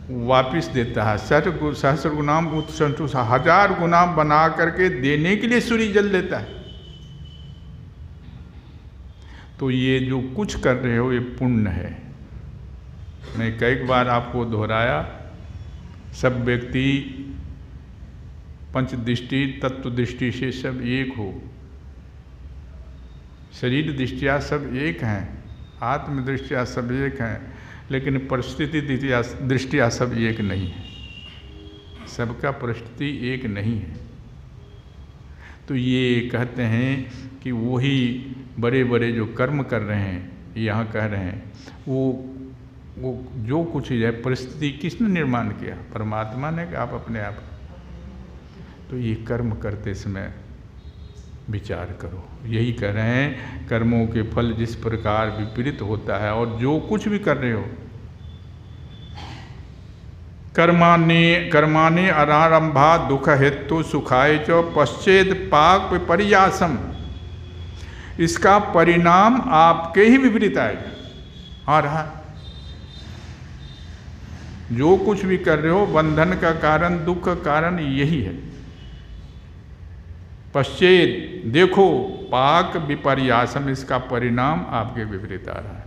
वापिस देता है। सहस्र गुणाम उत्सृष्टुम, 1000 गुना बना करके देने के लिए सूर्य जल देता है। तो ये जो कुछ कर रहे हो ये पुण्य है। मैं कई बार आपको दोहराया, सब व्यक्ति पंच दृष्टि तत्व दृष्टि से सब एक हो। शरीर दृष्टिया सब एक हैं, आत्म दृष्टिया सब एक हैं, लेकिन परिस्थिति दृष्टिया सब एक नहीं है। सबका परिस्थिति एक नहीं है। तो ये कहते हैं कि वही बड़े बड़े जो कर्म कर रहे हैं, यहाँ कह रहे हैं, वो जो कुछ है परिस्थिति किसने निर्माण किया? परमात्मा ने, कि आप अपने आप? तो ये कर्म करते समय विचार करो। यही कह रहे हैं, कर्मों के फल जिस प्रकार विपरीत होता है, और जो कुछ भी कर रहे हो, कर्माणि अनारंभा दुख हेतु सुखाय च पश्चेद पाक विपर्यासम। इसका परिणाम आपके ही विपरीत आएगा। आ रहा, जो कुछ भी कर रहे हो बंधन का कारण, दुख का कारण यही है। पश्चेद देखो, पाक विपर्यासम, इसका परिणाम आपके विपरीत आ रहा है।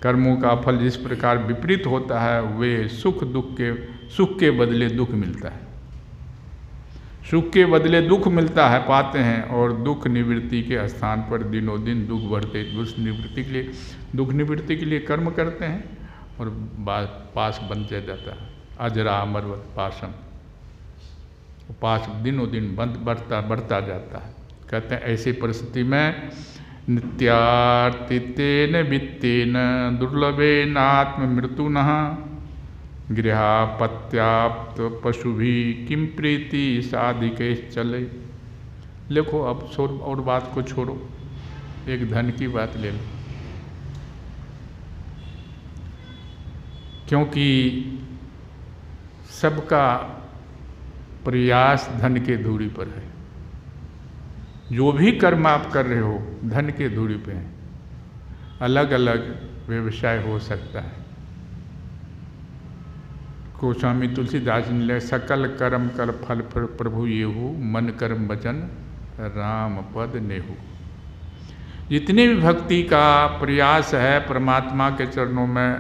कर्मों का फल जिस प्रकार विपरीत होता है, वे सुख के बदले दुख मिलता है। सुख के बदले दुख मिलता है, पाते हैं, और दुख निवृत्ति के स्थान पर दिनों दिन दुख बढ़ते। दुख निवृत्ति के लिए कर्म करते हैं और पास बनते जाता है। अजरा अमर पाशम, पास दिनों दिन बढ़ता जाता है। कहते हैं ऐसी परिस्थिति में नित्यार्थितेन वित्तेन दुर्लभेन आत्म मृत्युनः गृहापत्याप्त पशु भी किम प्रीति साधिके चले। लिखो, अब और बात को छोड़ो, एक धन की बात ले लो। क्योंकि सबका प्रयास धन के धूरी पर है। जो भी कर्म आप कर रहे हो धन के धूरी पे है। अलग अलग व्यवसाय हो सकता है। गोस्वामी तुलसीदास ने लिखा, सकल कर्म कर फल प्रभु येहू, मन कर्म वचन राम पद नेहू। जितने भी भक्ति का प्रयास है परमात्मा के चरणों में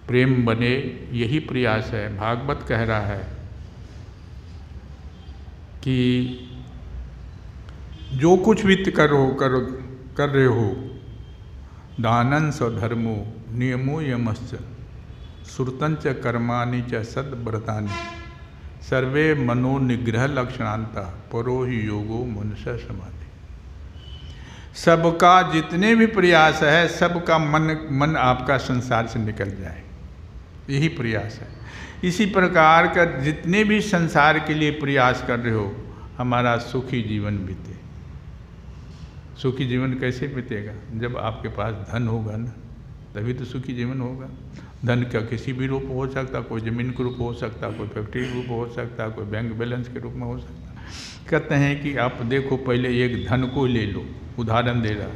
प्रेम बने, यही प्रयास है। भागवत कह रहा है कि जो कुछ भी कर रहे हो, दानं स्वधर्मो नियमो यमश्च श्रुतंच कर्माणि च सद्व्रतानि सर्वे मनोनिग्रह लक्षणांता परो ही योगो मनुष्य समाधि। सबका जितने भी प्रयास है, सबका मन आपका संसार से निकल जाए, यही प्रयास है। इसी प्रकार का जितने भी संसार के लिए प्रयास कर रहे हो, हमारा सुखी जीवन बीते। सुखी जीवन कैसे बीतेगा? जब आपके पास धन होगा ना, तभी तो सुखी जीवन होगा। धन का किसी भी रूप हो सकता, कोई ज़मीन के रूप हो सकता, कोई फैक्ट्री के रूप हो सकता, कोई बैंक बैलेंस के रूप में हो सकता। कहते हैं कि आप देखो, पहले एक धन को ले लो, उदाहरण दे रहा,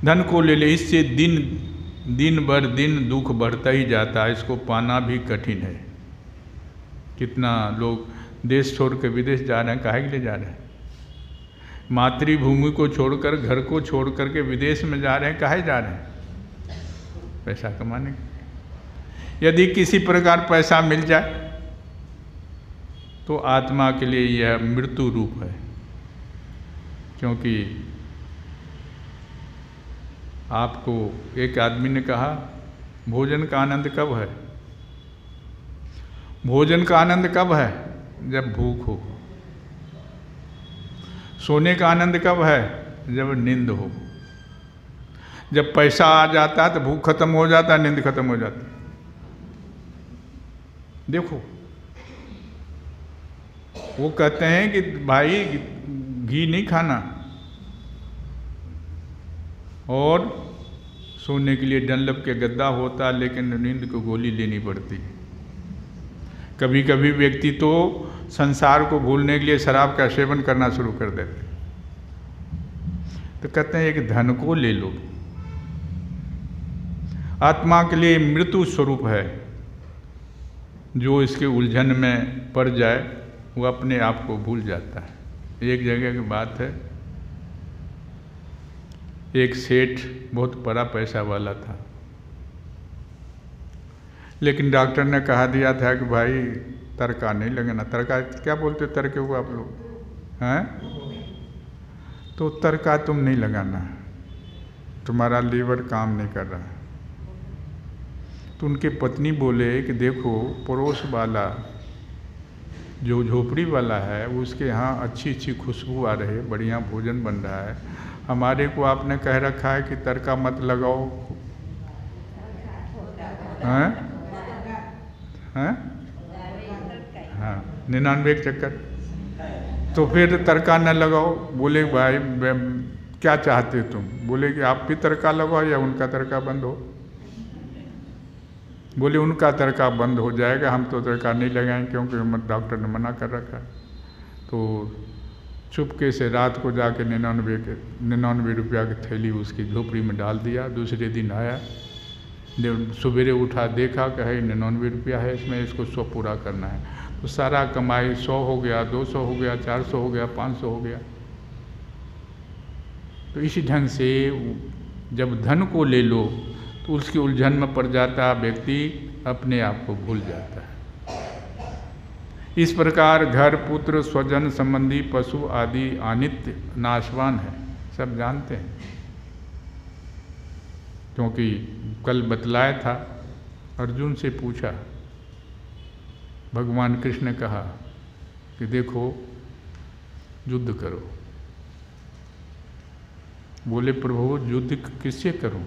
धन को ले ले, इससे दिन भर दिन दुख बढ़ता ही जाता है, इसको पाना भी कठिन है। कितना लोग देश छोड़ के विदेश जा रहे हैं, काहे के लिए जा रहे हैं? मातृभूमि को छोड़कर, घर को छोड़ करके विदेश में जा रहे हैं, काहे जा रहे हैं? पैसा कमाने के। यदि किसी प्रकार पैसा मिल जाए तो आत्मा के लिए यह मृत्यु रूप है, क्योंकि आपको एक आदमी ने कहा, भोजन का आनंद कब है? भोजन का आनंद कब है? जब भूख हो। सोने का आनंद कब है? जब नींद हो। जब पैसा आ जाता है तो भूख खत्म हो जाता है, नींद खत्म हो जाती है। देखो, वो कहते हैं कि भाई घी नहीं खाना, और सोने के लिए डनलप के गद्दा होता, लेकिन नींद को गोली लेनी पड़ती। कभी कभी व्यक्ति तो संसार को भूलने के लिए शराब का सेवन करना शुरू कर देते। तो कहते हैं एक धन को ले लो, आत्मा के लिए मृत्यु स्वरूप है। जो इसके उलझन में पड़ जाए वो अपने आप को भूल जाता है। एक जगह की बात है, एक सेठ बहुत बड़ा पैसा वाला था, लेकिन डॉक्टर ने कहा दिया था कि भाई तड़का नहीं लगाना। तड़का क्या बोलते तड़के को आप लोग हैं? तो तड़का तुम नहीं लगाना, तुम्हारा लीवर काम नहीं कर रहा। तो उनके पत्नी बोले कि देखो, पड़ोस वाला जो झोपड़ी वाला है उसके यहाँ अच्छी अच्छी खुशबू आ रही है, बढ़िया भोजन बन रहा है, हमारे को आपने कह रखा है कि तड़का मत लगाओ। हैं? हैं? हाँ, 99 चक्कर। तो फिर तड़का न लगाओ। बोले भाई क्या चाहते तुम? बोले कि आप भी तड़का लगाओ या उनका तड़का बंद हो। बोले उनका तड़का बंद हो जाएगा, हम तो तड़का नहीं लगाएंगे क्योंकि डॉक्टर ने मना कर रखा। तो चुपके से रात को जाके 99 रुपया की थैली उसकी झोपड़ी में डाल दिया। दूसरे दिन आया, सवेरे उठा, देखा कि है 99 रुपया है इसमें, इसको 100 पूरा करना है। तो सारा कमाई 100 हो गया, 200 हो गया, 400 हो गया, 500 हो गया। तो इसी ढंग से जब धन को ले लो तो उसकी उलझन में पड़ जाता व्यक्ति, अपने आप को भूल जाता है। इस प्रकार घर, पुत्र, स्वजन, संबंधी, पशु आदि अनित्य नाशवान है, सब जानते हैं। क्योंकि कल बतलाया था, अर्जुन से पूछा, भगवान कृष्ण ने कहा कि देखो युद्ध करो। बोले प्रभु युद्ध किससे करूं?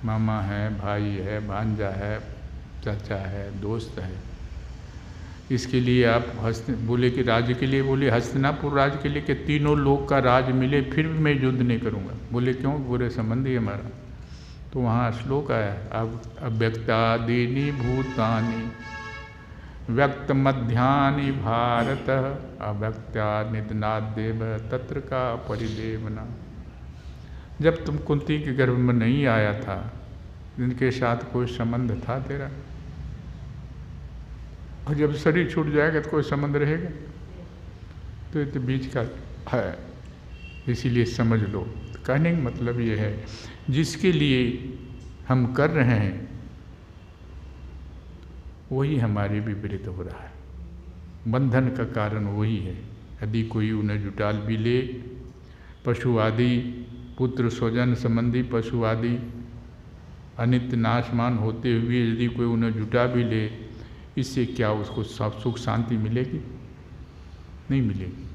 मामा है, भाई है, भांजा है, चाचा है, दोस्त है, इसके लिए आप बोले कि राज्य के लिए, बोले हस्तिनापुर राज्य के लिए कि तीनों लोक का राज मिले फिर भी मैं युद्ध नहीं करूँगा। बोले क्यों? बुरे संबंधी हमारा। तो वहाँ श्लोक आया, अब अव्यक्तादीनि भूतानि व्यक्त मध्यानि भारत अव्यक्त्या निधनादेव तत्र का परिदेवना। जब तुम कुंती के गर्भ में नहीं आया था, इनके साथ कोई संबंध था तेरा? और जब शरीर छूट जाएगा तो कोई संबंध रहेगा? तो ये तो बीच का है, इसीलिए समझ लो। कहने का मतलब ये है, जिसके लिए हम कर रहे हैं वही हमारे विपरीत हो रहा है। बंधन का कारण वही है। यदि कोई उन्हें जुटाल भी ले, पशु आदि, पुत्र स्वजन संबंधी पशु आदि अनित्य नाशमान होते हुए यदि कोई उन्हें जुटा भी ले, इससे क्या उसको सुख शांति मिलेगी? नहीं मिलेगी।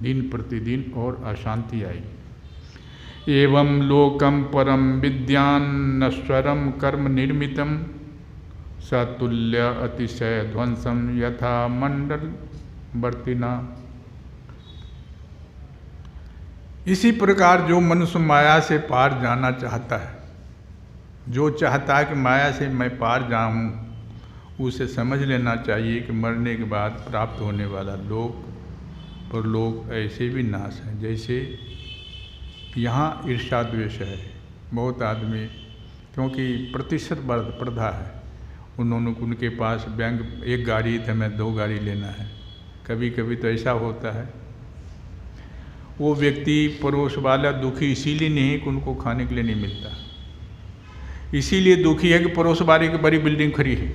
दिन प्रतिदिन और अशांति आएगी। एवं लोकम परम विद्यान नश्वरम कर्म निर्मितम सतुल्य अतिशय ध्वंसम यथा मंडल वर्तिना। इसी प्रकार जो मनुष्य माया से पार जाना चाहता है, जो चाहता है कि माया से मैं पार जाऊं, उसे समझ लेना चाहिए कि मरने के बाद प्राप्त होने वाला लोक परलोक ऐसे भी नाश है। जैसे यहाँ ईर्ष्या द्वेष है, बहुत आदमी क्योंकि प्रतिशत प्रधा है, उनके पास बैंक एक गाड़ी था, मैं 2 गाड़ी लेना है। कभी कभी तो ऐसा होता है, वो व्यक्ति पड़ोस वाला दुखी इसीलिए नहीं कि उनको खाने के लिए नहीं मिलता, इसीलिए दुखी है कि पड़ोस वाले की बड़ी बिल्डिंग खड़ी है।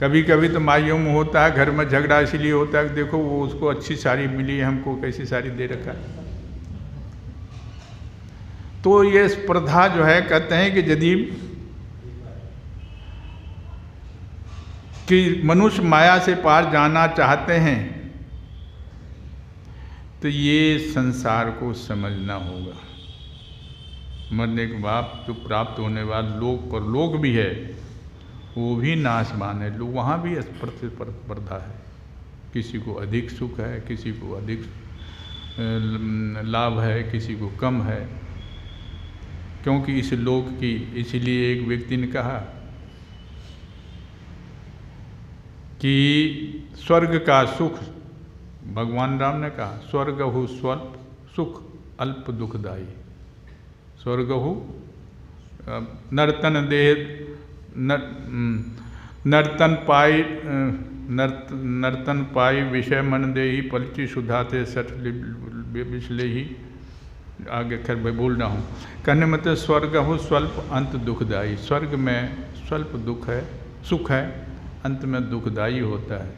कभी कभी तो माइयों में होता है, घर में झगड़ा इसीलिए होता है कि देखो वो उसको अच्छी साड़ी मिली है, हमको कैसी साड़ी दे रखा है। तो ये स्पर्धा जो है, कहते हैं कि यदि कि मनुष्य माया से पार जाना चाहते हैं तो ये संसार को समझना होगा। मरने के बाद जो प्राप्त होने वाला लोक परलोक भी है, वो भी नाशवान है। लोग वहाँ भी प्रतिस्पर्धा है, किसी को अधिक सुख है, किसी को अधिक लाभ है, किसी को कम है, क्योंकि इस लोक की। इसलिए एक व्यक्ति ने कहा कि स्वर्ग का सुख, भगवान राम ने कहा, स्वर्ग हो स्वल्प सुख अल्प दुखदायी। स्वर्ग हो नर्तन देह नर्तन पाई विषय मन दे ही पलची सुधाते सठ बिछले ही। आगे खैर मैं बोल रहा हूँ। कहने मतलब स्वर्ग हो स्वल्प अंत दुखदायी। स्वर्ग में स्वल्प दुख है, सुख है, अंत में दुखदायी होता है।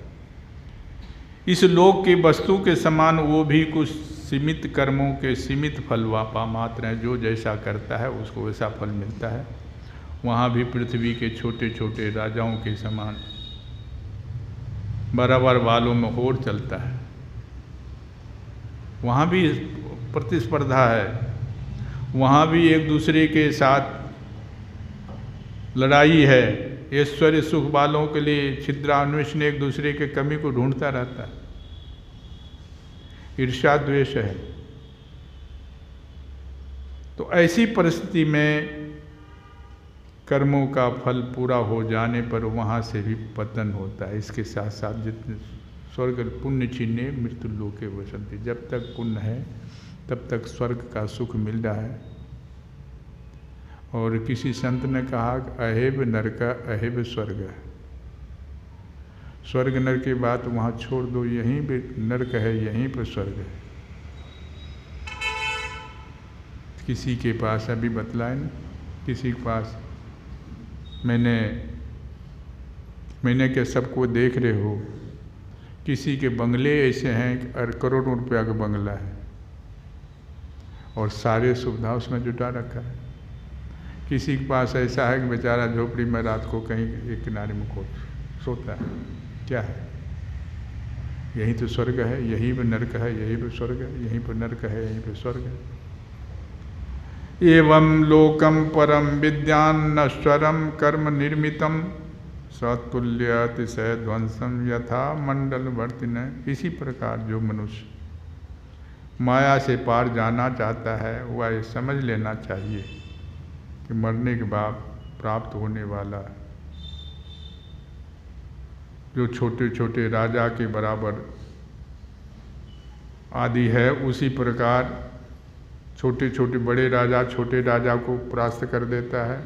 इस लोक की वस्तु के समान वो भी कुछ सीमित कर्मों के सीमित फल वापा मात्र हैं। जो जैसा करता है उसको वैसा फल मिलता है। वहाँ भी पृथ्वी के छोटे छोटे राजाओं के समान बराबर वालों में होड़ चलता है। वहाँ भी प्रतिस्पर्धा है, वहाँ भी एक दूसरे के साथ लड़ाई है। ऐश्वर्य सुख वालों के लिए छिद्रान्वेषण एक दूसरे के कमी को ढूंढता रहता है। ईर्ष्या द्वेष है। तो ऐसी परिस्थिति में कर्मों का फल पूरा हो जाने पर वहाँ से भी पतन होता है। इसके साथ साथ जितने स्वर्ग पुण्य छिन्ने मृत्यु लोके वसंती। जब तक पुण्य है तब तक स्वर्ग का सुख मिल रहा है। और किसी संत ने कहा अहेब नरक अहेब स्वर्ग। स्वर्ग नरक की बात वहाँ छोड़ दो, यहीं पे नरक है, यहीं पर स्वर्ग है। किसी के पास अभी बतलाए ना, किसी के पास मैंने क्या सबको देख रहे हो, किसी के बंगले ऐसे हैं करोड़ों रुपया का बंगला है और सारे सुविधा उसमें जुटा रखा है। किसी के पास ऐसा है कि बेचारा झोपड़ी में रात को कहीं एक किनारे में सोता है। क्या है? यही तो स्वर्ग है, यहीं पर नरक है, यहीं पर स्वर्ग है, यहीं पर नरक है, यहीं पर स्वर्ग है। एवं लोकम परम विद्यान नश्वरम कर्म निर्मितम सतुल्य अतिशय ध्वंसम यथा मंडल वर्तिन। इसी प्रकार जो मनुष्य माया से पार जाना चाहता है वह ये समझ लेना चाहिए कि मरने के बाद प्राप्त होने वाला जो छोटे छोटे राजा के बराबर आदि है, उसी प्रकार छोटे छोटे बड़े राजा छोटे राजा को परास्त कर देता है,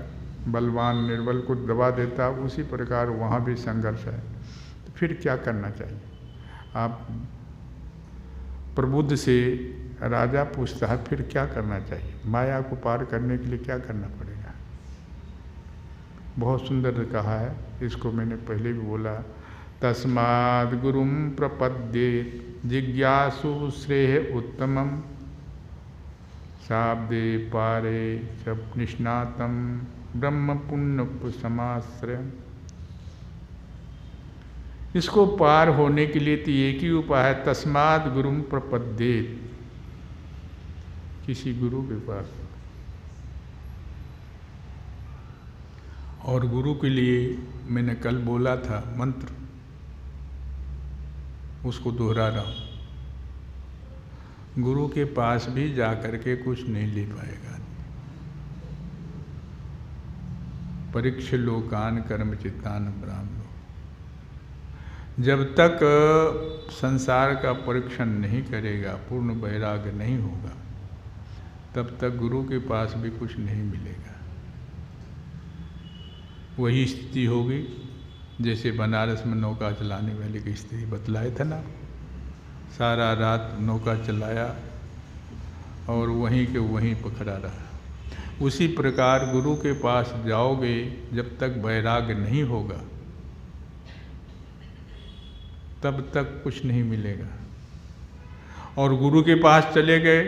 बलवान निर्बल को दबा देता है, उसी प्रकार वहाँ भी संघर्ष है। तो फिर क्या करना चाहिए? आप प्रबुद्ध से राजा पूछता है फिर क्या करना चाहिए, माया को पार करने के लिए क्या करना पड़ेगा? बहुत सुंदर कहा है, इसको मैंने पहले भी बोला। तस्माद् गुरुं प्रपद्येत जिज्ञासु श्रेय उत्तमम शाब्दे पारे च निष्णातं ब्रह्म पुण्य समाश्रयम्। इसको पार होने के लिए तो एक ही उपाय है, तस्माद् गुरुं प्रपद्येत, किसी गुरु के पास। और गुरु के लिए मैंने कल बोला था मंत्र, उसको दोहरा रहा हूँ। गुरु के पास भी जा कर के कुछ नहीं ले पाएगा। परीक्ष लोकान कर्म चित्तान ब्राह्मण। जब तक संसार का परीक्षण नहीं करेगा, पूर्ण वैराग्य नहीं होगा, तब तक गुरु के पास भी कुछ नहीं मिलेगा। वही स्थिति होगी जैसे बनारस में नौका चलाने वाले की स्थिति बतलाए था ना, सारा रात नौका चलाया और वहीं के वहीं पकड़ा रहा। उसी प्रकार गुरु के पास जाओगे, जब तक वैराग्य नहीं होगा तब तक कुछ नहीं मिलेगा। और गुरु के पास चले गए,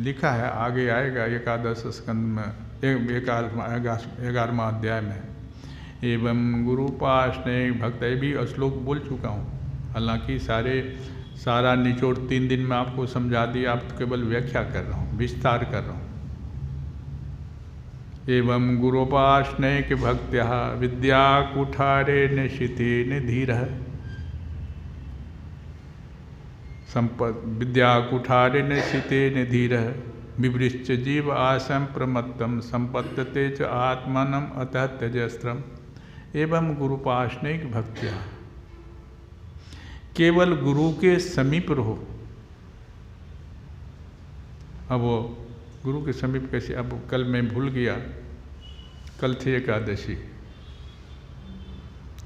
लिखा है आगे आएगा एकादश स्कंद में 11वां अध्याय में, एवं गुरुपासने भक्त, भी श्लोक बोल चुका हूँ, हालांकि सारा निचोड़ 3 दिन में आपको समझा दिया, आप तो केवल व्याख्या कर रहा हूँ, विस्तार कर रहा हूँ। एवं गुरुपासने के भक्त्या विद्या कुठारे निशिते निधीर, विद्या कुठारे निशिते निधीर विवृश्च जीव आसम प्रमत्तम संपत्तते च आत्मानम अतः त्यजस्त्रम। एवं गुरुपासनिक भक्त्या, केवल गुरु के समीप रहो। अब वो गुरु के समीप कैसे? अब कल मैं भूल गया, कल थी एकादशी,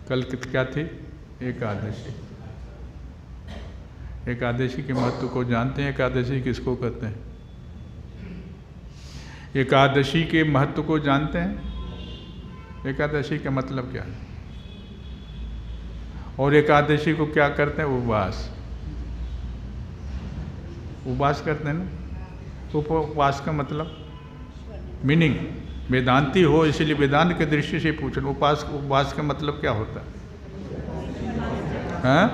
कल क्या थी? एकादशी। एकादशी के महत्व को जानते हैं? एकादशी किसको कहते हैं? एकादशी के महत्व को जानते हैं? एकादशी का मतलब क्या है? और एकादशी को क्या करते हैं? उपवास। उपवास करते हैं ना। उपवास का मतलब मीनिंग, वेदांती हो इसलिए वेदांत के दृष्टि से पूछ रहे। उपवास का मतलब क्या होता है? हाँ?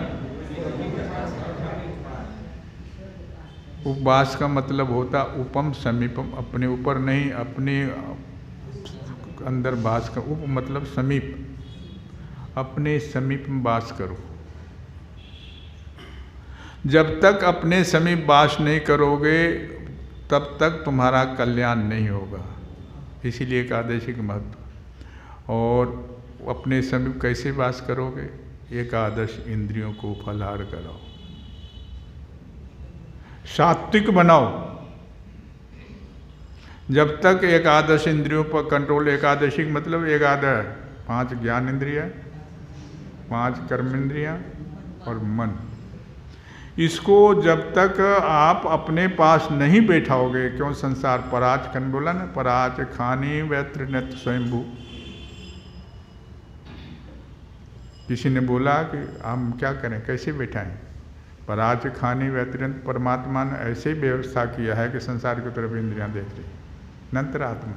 उपवास का मतलब होता उपम समीपम, अपने ऊपर नहीं, अपने अंदर वास का। उप मतलब समीप, अपने समीप में वास करो। जब तक अपने समीप वास नहीं करोगे तब तक तुम्हारा कल्याण नहीं होगा। इसीलिए एकादशी का महत्व। और अपने समीप कैसे वास करोगे? एकादश इंद्रियों को फलाहार कराओ, सात्विक बनाओ। जब तक एकादश इंद्रियों पर कंट्रोल, एकादशी का मतलब 5 ज्ञान इंद्रियां, 5 कर्म इंद्रियां और मन, इसको जब तक आप अपने पास नहीं बैठाओगे, क्यों? संसार पराच कन बोला ना, पराच खानी वैत्र नेत्र स्वयंभू। किसी ने बोला कि हम क्या करें, कैसे बैठाएं? पराच खानी व्यतिरिक्त परमात्मा ने ऐसे व्यवस्था किया है कि संसार की तरफ इंद्रियां देख रही, नंतर आत्मा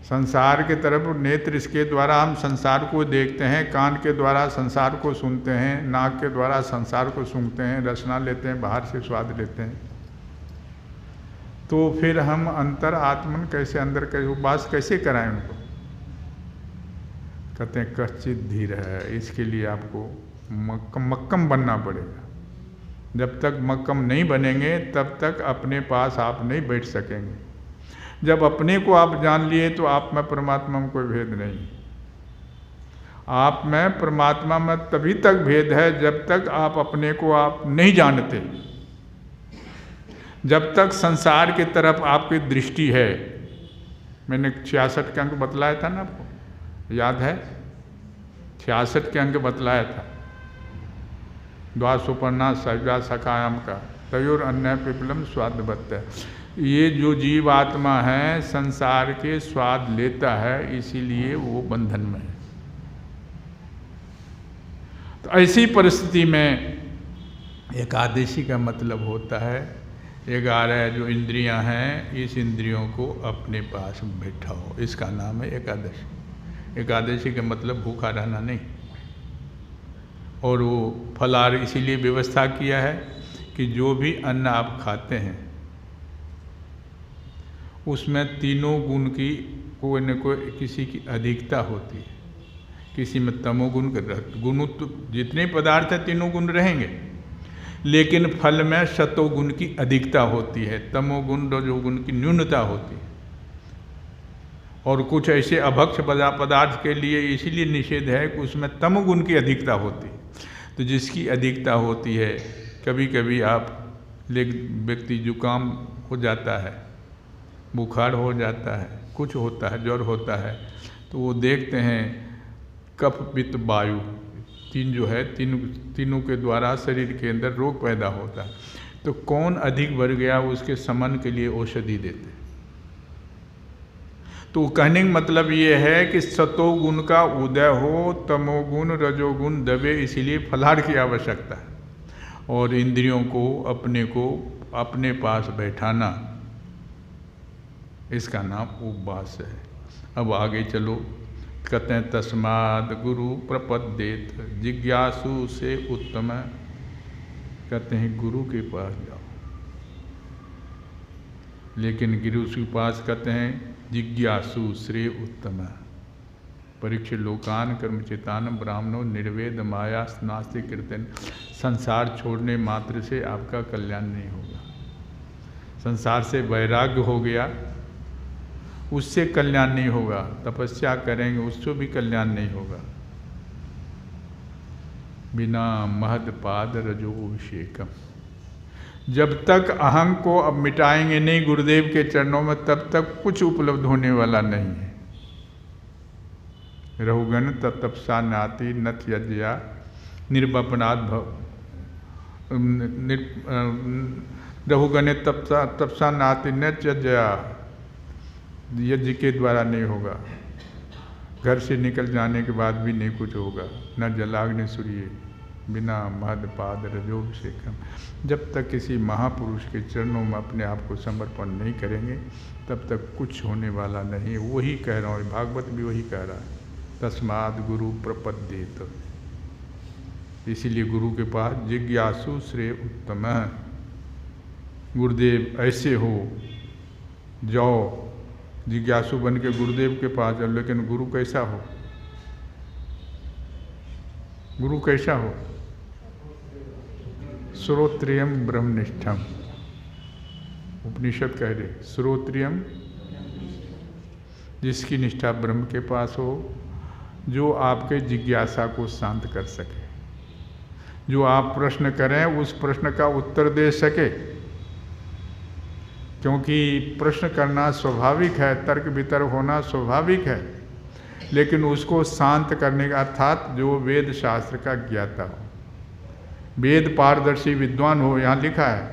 संसार के तरफ। नेत्र इसके द्वारा हम संसार को देखते हैं, कान के द्वारा संसार को सुनते हैं, नाक के द्वारा संसार को सूंघते हैं, रसना लेते हैं, बाहर से स्वाद लेते हैं। तो फिर हम अंतर आत्मन कैसे, अंदर कैसे उपवास कैसे कराएं उनको? कहते हैं कच्चित धीर है। इसके लिए आपको मक्कम बनना पड़ेगा। जब तक मक्कम नहीं बनेंगे तब तक अपने पास आप नहीं बैठ सकेंगे। जब अपने को आप जान लिए तो आप में परमात्मा में कोई भेद नहीं। आप में परमात्मा में तभी तक भेद है जब तक आप अपने को आप नहीं जानते, जब तक संसार की तरफ आपकी दृष्टि है। मैंने 66 के अंक बतलाया था ना, आपको याद है? 66 के अंक बतलाया था। द्वासुपर्णा सजा सखायाम का तयोर अन्य पिपलम स्वाद बत्ता। ये जो जीव आत्मा है संसार के स्वाद लेता है, इसीलिए वो बंधन में है। तो ऐसी परिस्थिति में एकादशी का मतलब होता है 11 जो इंद्रियां हैं, इस इंद्रियों को अपने पास बैठाओ, इसका नाम है एकादशी। एकादशी का मतलब भूखा रहना नहीं। और वो फलाहार इसीलिए व्यवस्था किया है कि जो भी अन्न आप खाते हैं उसमें तीनों गुण की कोई न कोई किसी की अधिकता होती है। किसी में तमोगुण गुण, तो जितने पदार्थ हैं तीनों गुण रहेंगे, लेकिन फल में शतोगुण की अधिकता होती है, तमोगुण रजोगुण की न्यूनता होती है। और कुछ ऐसे अभक्ष पदार्थ के लिए इसीलिए निषेध है कि उसमें तमोगुण की अधिकता होती है। तो जिसकी अधिकता होती है, कभी कभी आप व्यक्ति जुकाम हो जाता है, बुखार हो जाता है, कुछ होता है, ज्वर होता है, तो वो देखते हैं कफ पित्त वायु तीन जो है, तीनों के द्वारा शरीर के अंदर रोग पैदा होता है। तो कौन अधिक बढ़ गया उसके समन के लिए औषधि देते। तो कहने का मतलब ये है कि सतोगुण का उदय हो, तमोगुण रजोगुण दबे, इसीलिए फलाहार की आवश्यकता है। और इंद्रियों को अपने पास बैठाना, इसका नाम उपवास है। अब आगे चलो, कहते हैं तस्माद गुरु प्रपद्येत जिज्ञासु से उत्तम। कहते हैं गुरु के पास जाओ, लेकिन गुरु के पास कहते हैं जिज्ञासु श्रेय उत्तम। परीक्षित लोकान कर्मचितान ब्राह्मणों निर्वेद माया नास्ति कीर्तन। संसार छोड़ने मात्र से आपका कल्याण नहीं होगा। संसार से वैराग्य हो गया, उससे कल्याण नहीं होगा। तपस्या करेंगे, उससे भी कल्याण नहीं होगा। बिना महद पाद रजो अभिषेकम। जब तक अहं को अब मिटाएंगे नहीं गुरुदेव के चरणों में, तब तक कुछ उपलब्ध होने वाला नहीं है। रहुगन तपसा नाति नत यज्ञा निर्वपनाद भव। रहुगने तपसा नाति नत यज्ञा, यज्ञ के द्वारा नहीं होगा। घर से निकल जाने के बाद भी नहीं कुछ होगा। न जलाग्नि सूर्य बिना महदपाद रजोभिषेकम। जब तक किसी महापुरुष के चरणों में अपने आप को समर्पण नहीं करेंगे, तब तक कुछ होने वाला नहीं। वही कह रहा हूँ, भागवत भी वही कह रहा है, तस्माद गुरु प्रपद्येत। इसीलिए गुरु के पास जिज्ञासु श्रेय उत्तम। गुरुदेव ऐसे हो जाओ, जिज्ञासु बन के गुरुदेव के पास जाओ। लेकिन गुरु कैसा हो? गुरु कैसा हो? श्रोत्रियम ब्रह्मनिष्ठम। उपनिषद कह रहे श्रोत्रियम, जिसकी निष्ठा ब्रह्म के पास हो, जो आपके जिज्ञासा को शांत कर सके, जो आप प्रश्न करें उस प्रश्न का उत्तर दे सके। क्योंकि प्रश्न करना स्वाभाविक है, तर्क वितर्क होना स्वाभाविक है, लेकिन उसको शांत करने का, अर्थात जो वेद शास्त्र का ज्ञाता हो, वेद पारदर्शी विद्वान हो। यहाँ लिखा है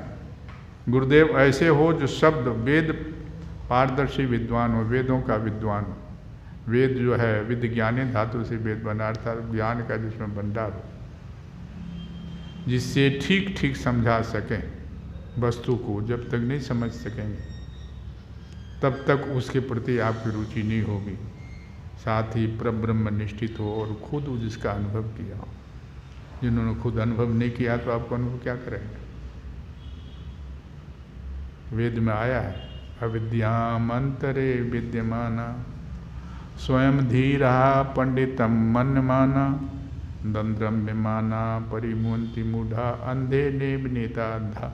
गुरुदेव ऐसे हो जो शब्द वेद पारदर्शी विद्वान हो, वेदों का विद्वान हो। वेद जो है विद्ज्ञानी धातु से वेद बना, अर्थात ज्ञान का जिसमें भंडार हो, जिससे ठीक ठीक समझा सकें वस्तु को। जब तक नहीं समझ सकेंगे तब तक उसके प्रति आपकी रुचि नहीं होगी। साथ ही परब्रह्म निष्ठित हो और खुद जिसका अनुभव किया हो। जिन्होंने खुद अनुभव नहीं किया तो आपको अनुभव क्या करेंगे? वेद में आया है अविद्यामंतरे विद्यमाना स्वयं धीरा पंडितम मन्यमाना दंद्रम विमाना परिमुंति मूढ़ा अंधे नेब नेता अंधा।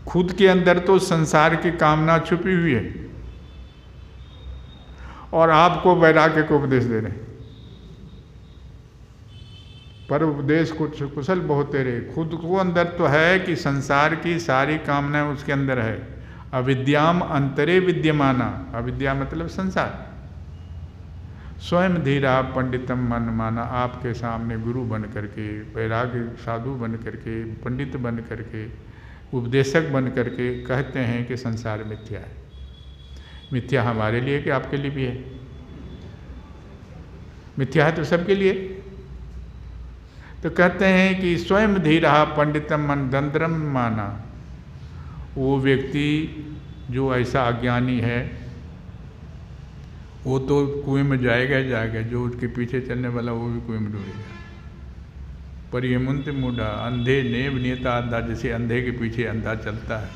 खुद के अंदर तो संसार की कामना छुपी हुई है और आपको वैराग्य को उपदेश दे रहे हैं। पर उपदेश कुछ कुशल बहुत तेरे। खुद को अंदर तो है कि संसार की सारी कामनाएं उसके अंदर है। अविद्याम अंतरे विद्यमाना, अविद्या मतलब संसार। स्वयं धीरा पंडितम मन माना, आपके सामने गुरु बन करके, वैराग्य साधु बन करके, पंडित बन करके, उपदेशक बन करके कहते हैं कि संसार मिथ्या है। मिथ्या हमारे लिए कि आपके लिए भी है? मिथ्या है तो सबके लिए। तो कहते हैं कि स्वयं धीरा पंडितम मन दंद्रम माना, वो व्यक्ति जो ऐसा अज्ञानी है वो तो कुएं में जाएगा ही जाएगा, जो उसके पीछे चलने वाला वो भी कुएं में डूबेगा। पर ये मुंत मुडा अंधे नेव नियता अंधा, जैसे अंधे के पीछे अंधा चलता है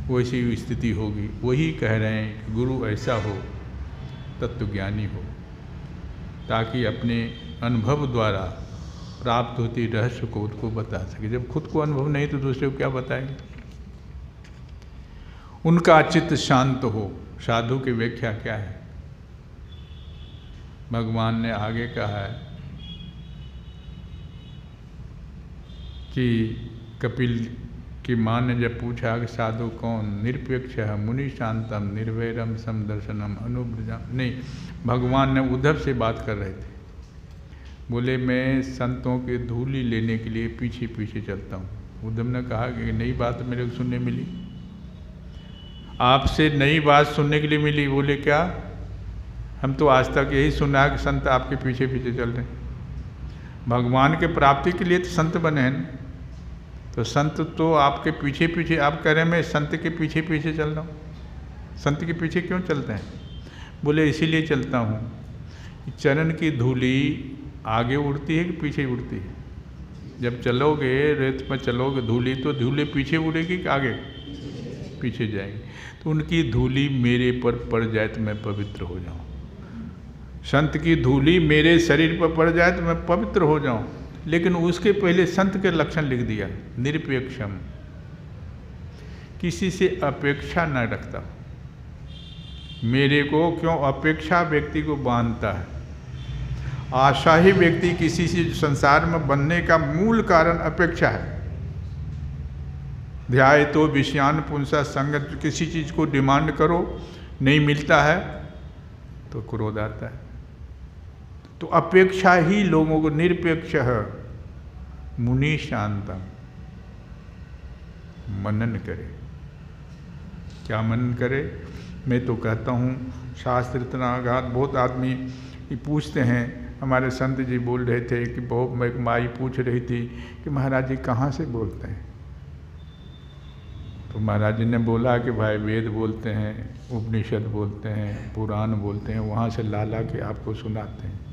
वैसी स्थिति होगी। वही कह रहे हैं कि गुरु ऐसा हो, तत्वज्ञानी हो, ताकि अपने अनुभव द्वारा प्राप्त होती रहस्य को उसको बता सके। जब खुद को अनुभव नहीं तो दूसरे को क्या बताएंगे। उनका चित्त शांत हो। साधु की व्याख्या क्या है? भगवान ने आगे कहा है कि कपिल की माँ ने जब पूछा कि साधु कौन? निरपेक्ष मुनि शांतम निर्वैरम समदर्शनम अनुब्रजम। नहीं, भगवान ने उद्धव से बात कर रहे थे। बोले मैं संतों के धूली लेने के लिए पीछे पीछे चलता हूँ। उद्धव ने कहा कि नई बात मेरे को सुनने मिली, आपसे नई बात सुनने के लिए मिली। बोले क्या? हम तो आज तक यही सुना कि संत आपके पीछे पीछे चल रहे हैं। भगवान के प्राप्ति के लिए तो संत बने हैं, तो संत तो आपके पीछे पीछे। आप कह रहे हैं मैं संत के पीछे पीछे चल रहा हूँ। संत के पीछे क्यों चलते हैं? बोले इसीलिए चलता हूँ, चरण की धूली आगे उड़ती है कि पीछे उड़ती है? जब चलोगे रेत पर चलोगे धूली, तो धूली पीछे उड़ेगी कि आगे? पीछे जाएगी। तो उनकी धूली मेरे पर पड़ जाए तो मैं पवित्र हो जाऊं। संत की धूली मेरे शरीर पर पड़ जाए तो मैं पवित्र हो जाऊं। लेकिन उसके पहले संत के लक्षण लिख दिया, निरपेक्षम, किसी से अपेक्षा न रखता। मेरे को क्यों? अपेक्षा व्यक्ति को बांधता है। आशाही व्यक्ति किसी से संसार में बनने का मूल कारण अपेक्षा है। ध्याय तो विषयान पुंसा संगत, किसी चीज़ को डिमांड करो नहीं मिलता है तो क्रोध आता है। तो अपेक्षा ही लोगों को। निरपेक्ष मुनि शांतम, मनन करे। क्या मनन करे? मैं तो कहता हूँ शास्त्र इतना आघात। बहुत आदमी पूछते हैं, हमारे संत जी बोल रहे थे कि बहुत, एक माई पूछ रही थी कि महाराज जी कहाँ से बोलते हैं? तो महाराज जी ने बोला कि भाई वेद बोलते हैं, उपनिषद बोलते हैं, पुराण बोलते हैं, वहाँ से ला ला के आपको सुनाते हैं।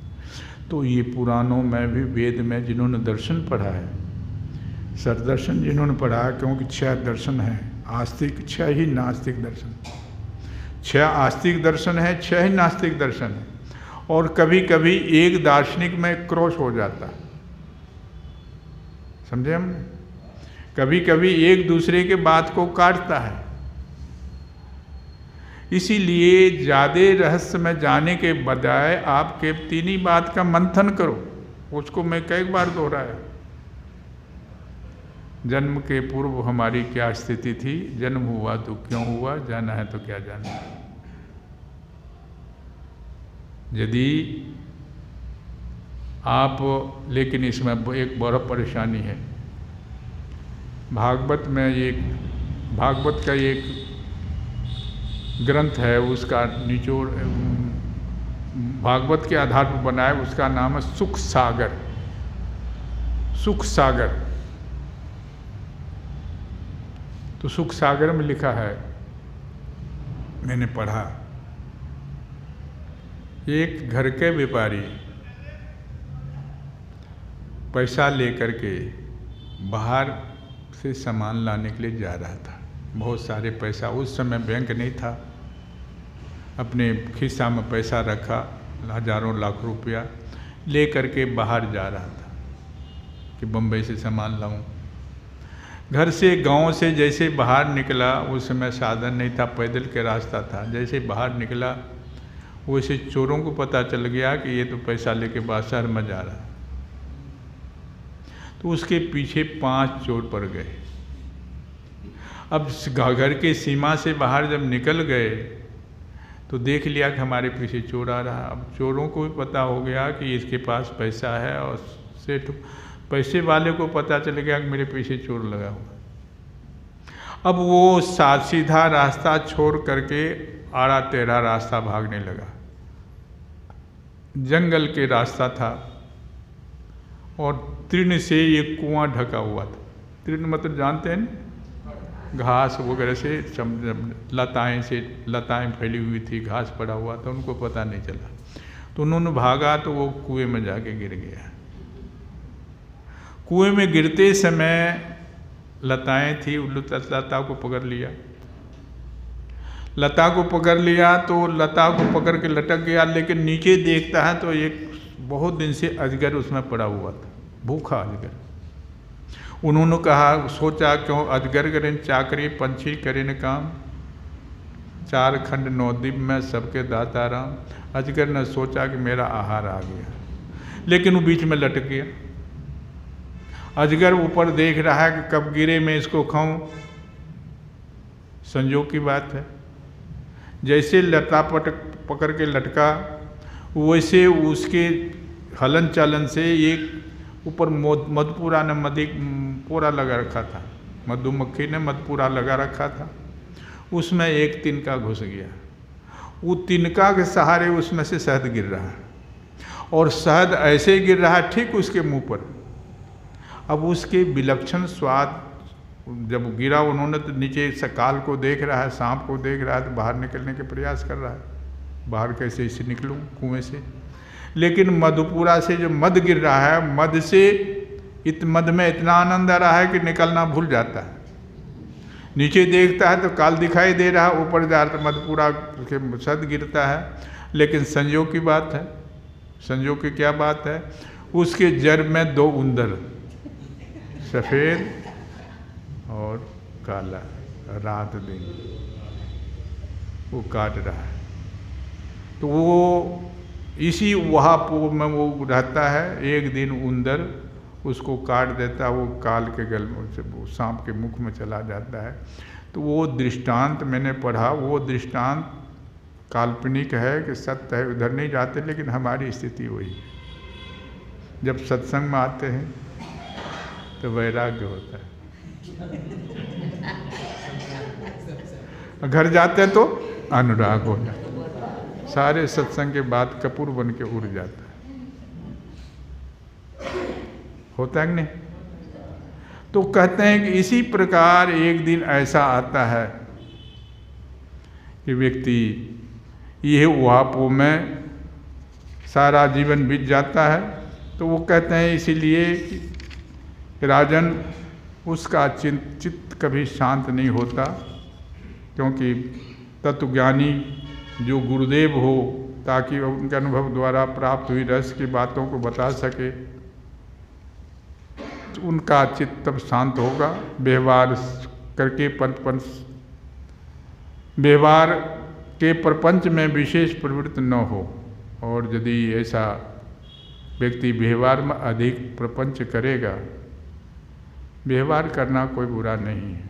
तो ये पुराणों में भी, वेद में जिन्होंने दर्शन पढ़ा है, सरदर्शन जिन्होंने पढ़ा है, क्योंकि 6 दर्शन हैं, आस्तिक 6 ही नास्तिक दर्शन, 6 आस्तिक दर्शन है, 6 ही नास्तिक दर्शन है। और कभी कभी एक दार्शनिक में क्रोश हो जाता है, समझे हम? कभी कभी एक दूसरे के बात को काटता है। इसीलिए ज़्यादा रहस्य में जाने के बजाय आप केवल 3 ही बात का मंथन करो। उसको मैं कई बार दोहराया। जन्म के पूर्व हमारी क्या स्थिति थी, जन्म हुआ तो क्यों हुआ, जाना है तो क्या जाना है। यदि आप, लेकिन इसमें एक बड़ा परेशानी है। भागवत में एक, भागवत का एक ग्रंथ है, उसका निचोड़ भागवत के आधार पर बना है, उसका नाम है सुख सागर। सुख सागर। तो सुख सागर में लिखा है, मैंने पढ़ा, एक घर के व्यापारी पैसा लेकर के बाहर से सामान लाने के लिए जा रहा था। बहुत सारे पैसा, उस समय बैंक नहीं था, अपने खिस्सा में पैसा रखा, हजारों लाख रुपया ले करके बाहर जा रहा था कि बम्बई से सामान लाऊं। घर से, गांव से जैसे बाहर निकला, उस समय साधन नहीं था, पैदल के रास्ता था। जैसे बाहर निकला वैसे चोरों को पता चल गया कि ये तो पैसा लेके बाहर शहर में जा रहा है। तो उसके पीछे 5 चोर पड़ गए। अब घर के सीमा से बाहर जब निकल गए तो देख लिया कि हमारे पीछे चोर आ रहा। अब चोरों को भी पता हो गया कि इसके पास पैसा है, और सेठ पैसे वाले को पता चल गया कि मेरे पीछे चोर लगा हुआ। अब वो सीधा रास्ता छोड़ करके आड़ा टेढ़ा रास्ता भागने लगा। जंगल के रास्ता था और तृण से ये कुआं ढका हुआ था। तृण मतलब जानते हैं ना, घास वगैरह से, लताएं फैली हुई थी, घास पड़ा हुआ था, उनको पता नहीं चला। तो उन्होंने भागा तो वो कुएं में जाके गिर गया। कुएं में गिरते समय लताएं थी, लता को पकड़ लिया। लता को पकड़ लिया तो लता को पकड़ के लटक गया, लेकिन नीचे देखता है तो एक बहुत दिन से अजगर उसमें पड़ा हुआ था, भूखा अजगर। उन्होंने कहा, सोचा क्यों अजगर करें चाकरी, पंछी करें न काम, 4 खंड 9 द्वीप में सबके दाता राम। अजगर ने सोचा कि मेरा आहार आ गया, लेकिन वो बीच में लटक गया। अजगर ऊपर देख रहा है कि कब गिरे मैं इसको खाऊं। संजोग की बात है, जैसे लता पकड़ के लटका, वैसे उसके हलन चलन से एक ऊपर मधुपुरा ने मधुपुरा लगा रखा था, मधुमक्खी ने मधुपुरा लगा रखा था, उसमें एक तिनका घुस गया। वो तिनका के सहारे उसमें से शहद गिर रहा है, और शहद ऐसे गिर रहा है ठीक उसके मुंह पर। अब उसके विलक्षण स्वाद, जब गिरा उन्होंने तो नीचे सकाल को देख रहा है, सांप को देख रहा है, तो बाहर निकलने के प्रयास कर रहा है, बाहर कैसे इसे निकलूं कुएं से। लेकिन मधुपुरा से जो मध गिर रहा है, मध में इतना आनंद आ रहा है कि निकलना भूल जाता है। नीचे देखता है तो काल दिखाई दे रहा है, ऊपर जा रहा मधुपुरा के शहद गिरता है। लेकिन संयोग की बात है, संयोग की क्या बात है, उसके जड़ में 2 उंदर, सफ़ेद और काला, रात दिन वो काट रहा है। तो वो इसी वहां में वो रहता है। एक दिन उंदर उसको काट देता, वो काल के गल से वो सांप के मुख में चला जाता है। तो वो दृष्टांत मैंने पढ़ा, वो दृष्टांत काल्पनिक है कि सत्य है, उधर नहीं जाते, लेकिन हमारी स्थिति वही है। जब सत्संग में आते हैं तो वैराग्य होता है, घर जाते हैं तो अनुराग हो जाता है। सारे सत्संग के बाद कपूर बन के उड़ जाता है, होता है कि नहीं? तो कहते हैं कि इसी प्रकार एक दिन ऐसा आता है कि व्यक्ति यह उहापों में सारा जीवन बीत जाता है। तो वो कहते हैं इसीलिए कि राजन, उसका चित्त कभी शांत नहीं होता, क्योंकि तत्वज्ञानी जो गुरुदेव हो, ताकि उनके अनुभव द्वारा प्राप्त हुई रस की बातों को बता सके, तो उनका चित्त तब शांत होगा। व्यवहार करके व्यवहार के प्रपंच में विशेष प्रवृत्ति न हो। और यदि ऐसा व्यक्ति व्यवहार में अधिक प्रपंच करेगा, व्यवहार करना कोई बुरा नहीं है,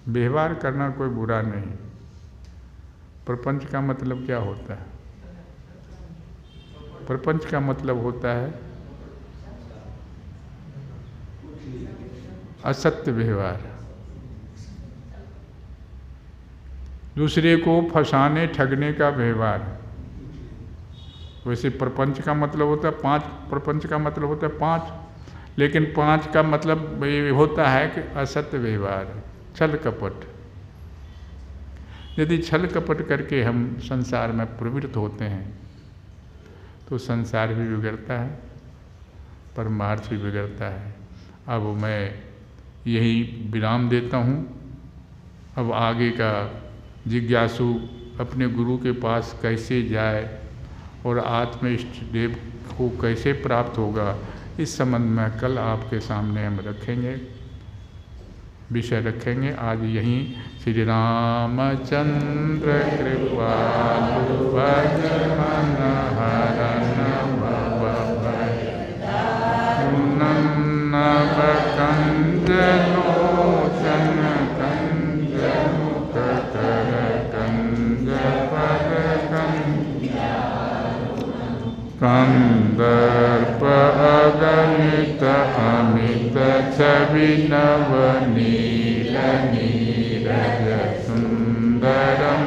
व्यवहार करना कोई बुरा नहीं। प्रपंच का मतलब क्या होता है? प्रपंच का मतलब होता है असत्य व्यवहार, दूसरे को फंसाने ठगने का व्यवहार। वैसे प्रपंच का मतलब होता है 5, प्रपंच का मतलब होता है 5, लेकिन 5 का मतलब ये होता है कि असत्य व्यवहार, छल कपट। यदि छल कपट करके हम संसार में प्रवृत्त होते हैं तो संसार भी बिगड़ता है, परमार्थ भी बिगड़ता है। अब मैं यही विराम देता हूँ। अब आगे का जिज्ञासु अपने गुरु के पास कैसे जाए और आत्म इष्ट देव को कैसे प्राप्त होगा, इस संबंध में कल आपके सामने हम रखेंगे, विषय रखेंगे। आज यहीं श्री रामचंद्र कृपालु भज मन हरन भव भय कंजलोचन कंज मुख कर कंज पद कंदर्प अगणित अमित छवि नवनील नीरज सुंदरम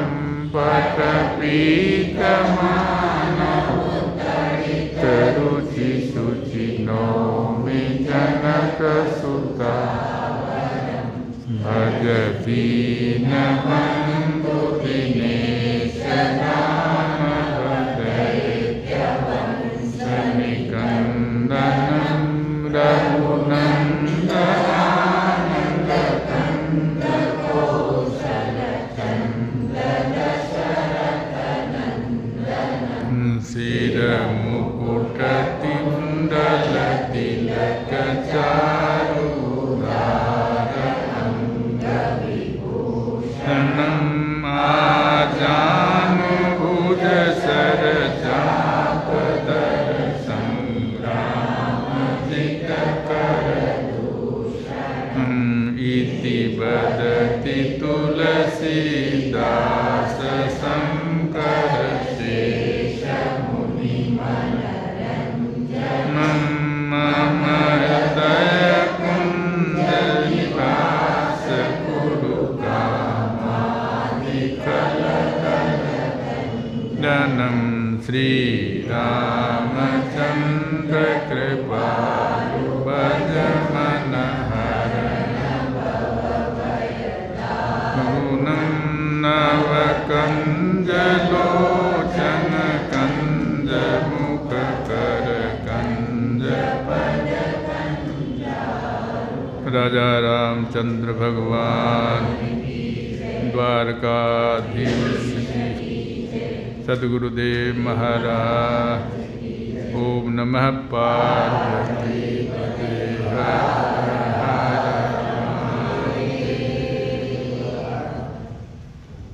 पटपीतमानोत्तरित रुचि शुचि नौमि जनक सुता भज दीनबंधु दिनेश राम निकंदनम रघुनंदनानंद कंद कौशल चंद्र दशरथ नंदन सिर मुकुट तिंडल तिलक चारुधार अंग विभूषणम आजान भुज सर बदति तुलसीदास शंकर शेष मुनि मनरंजन मम हृदय कुंज निवास कुरु कामादिकलकलकंदनम श्री रामचंद्र कृपालु भज मन नव कंजलोचन कंज मुख कर कंज पद राजा रामचंद्र भगवान द्वारकाधीश सद्गुरुदेव महाराज। ओम नमः पार्वती।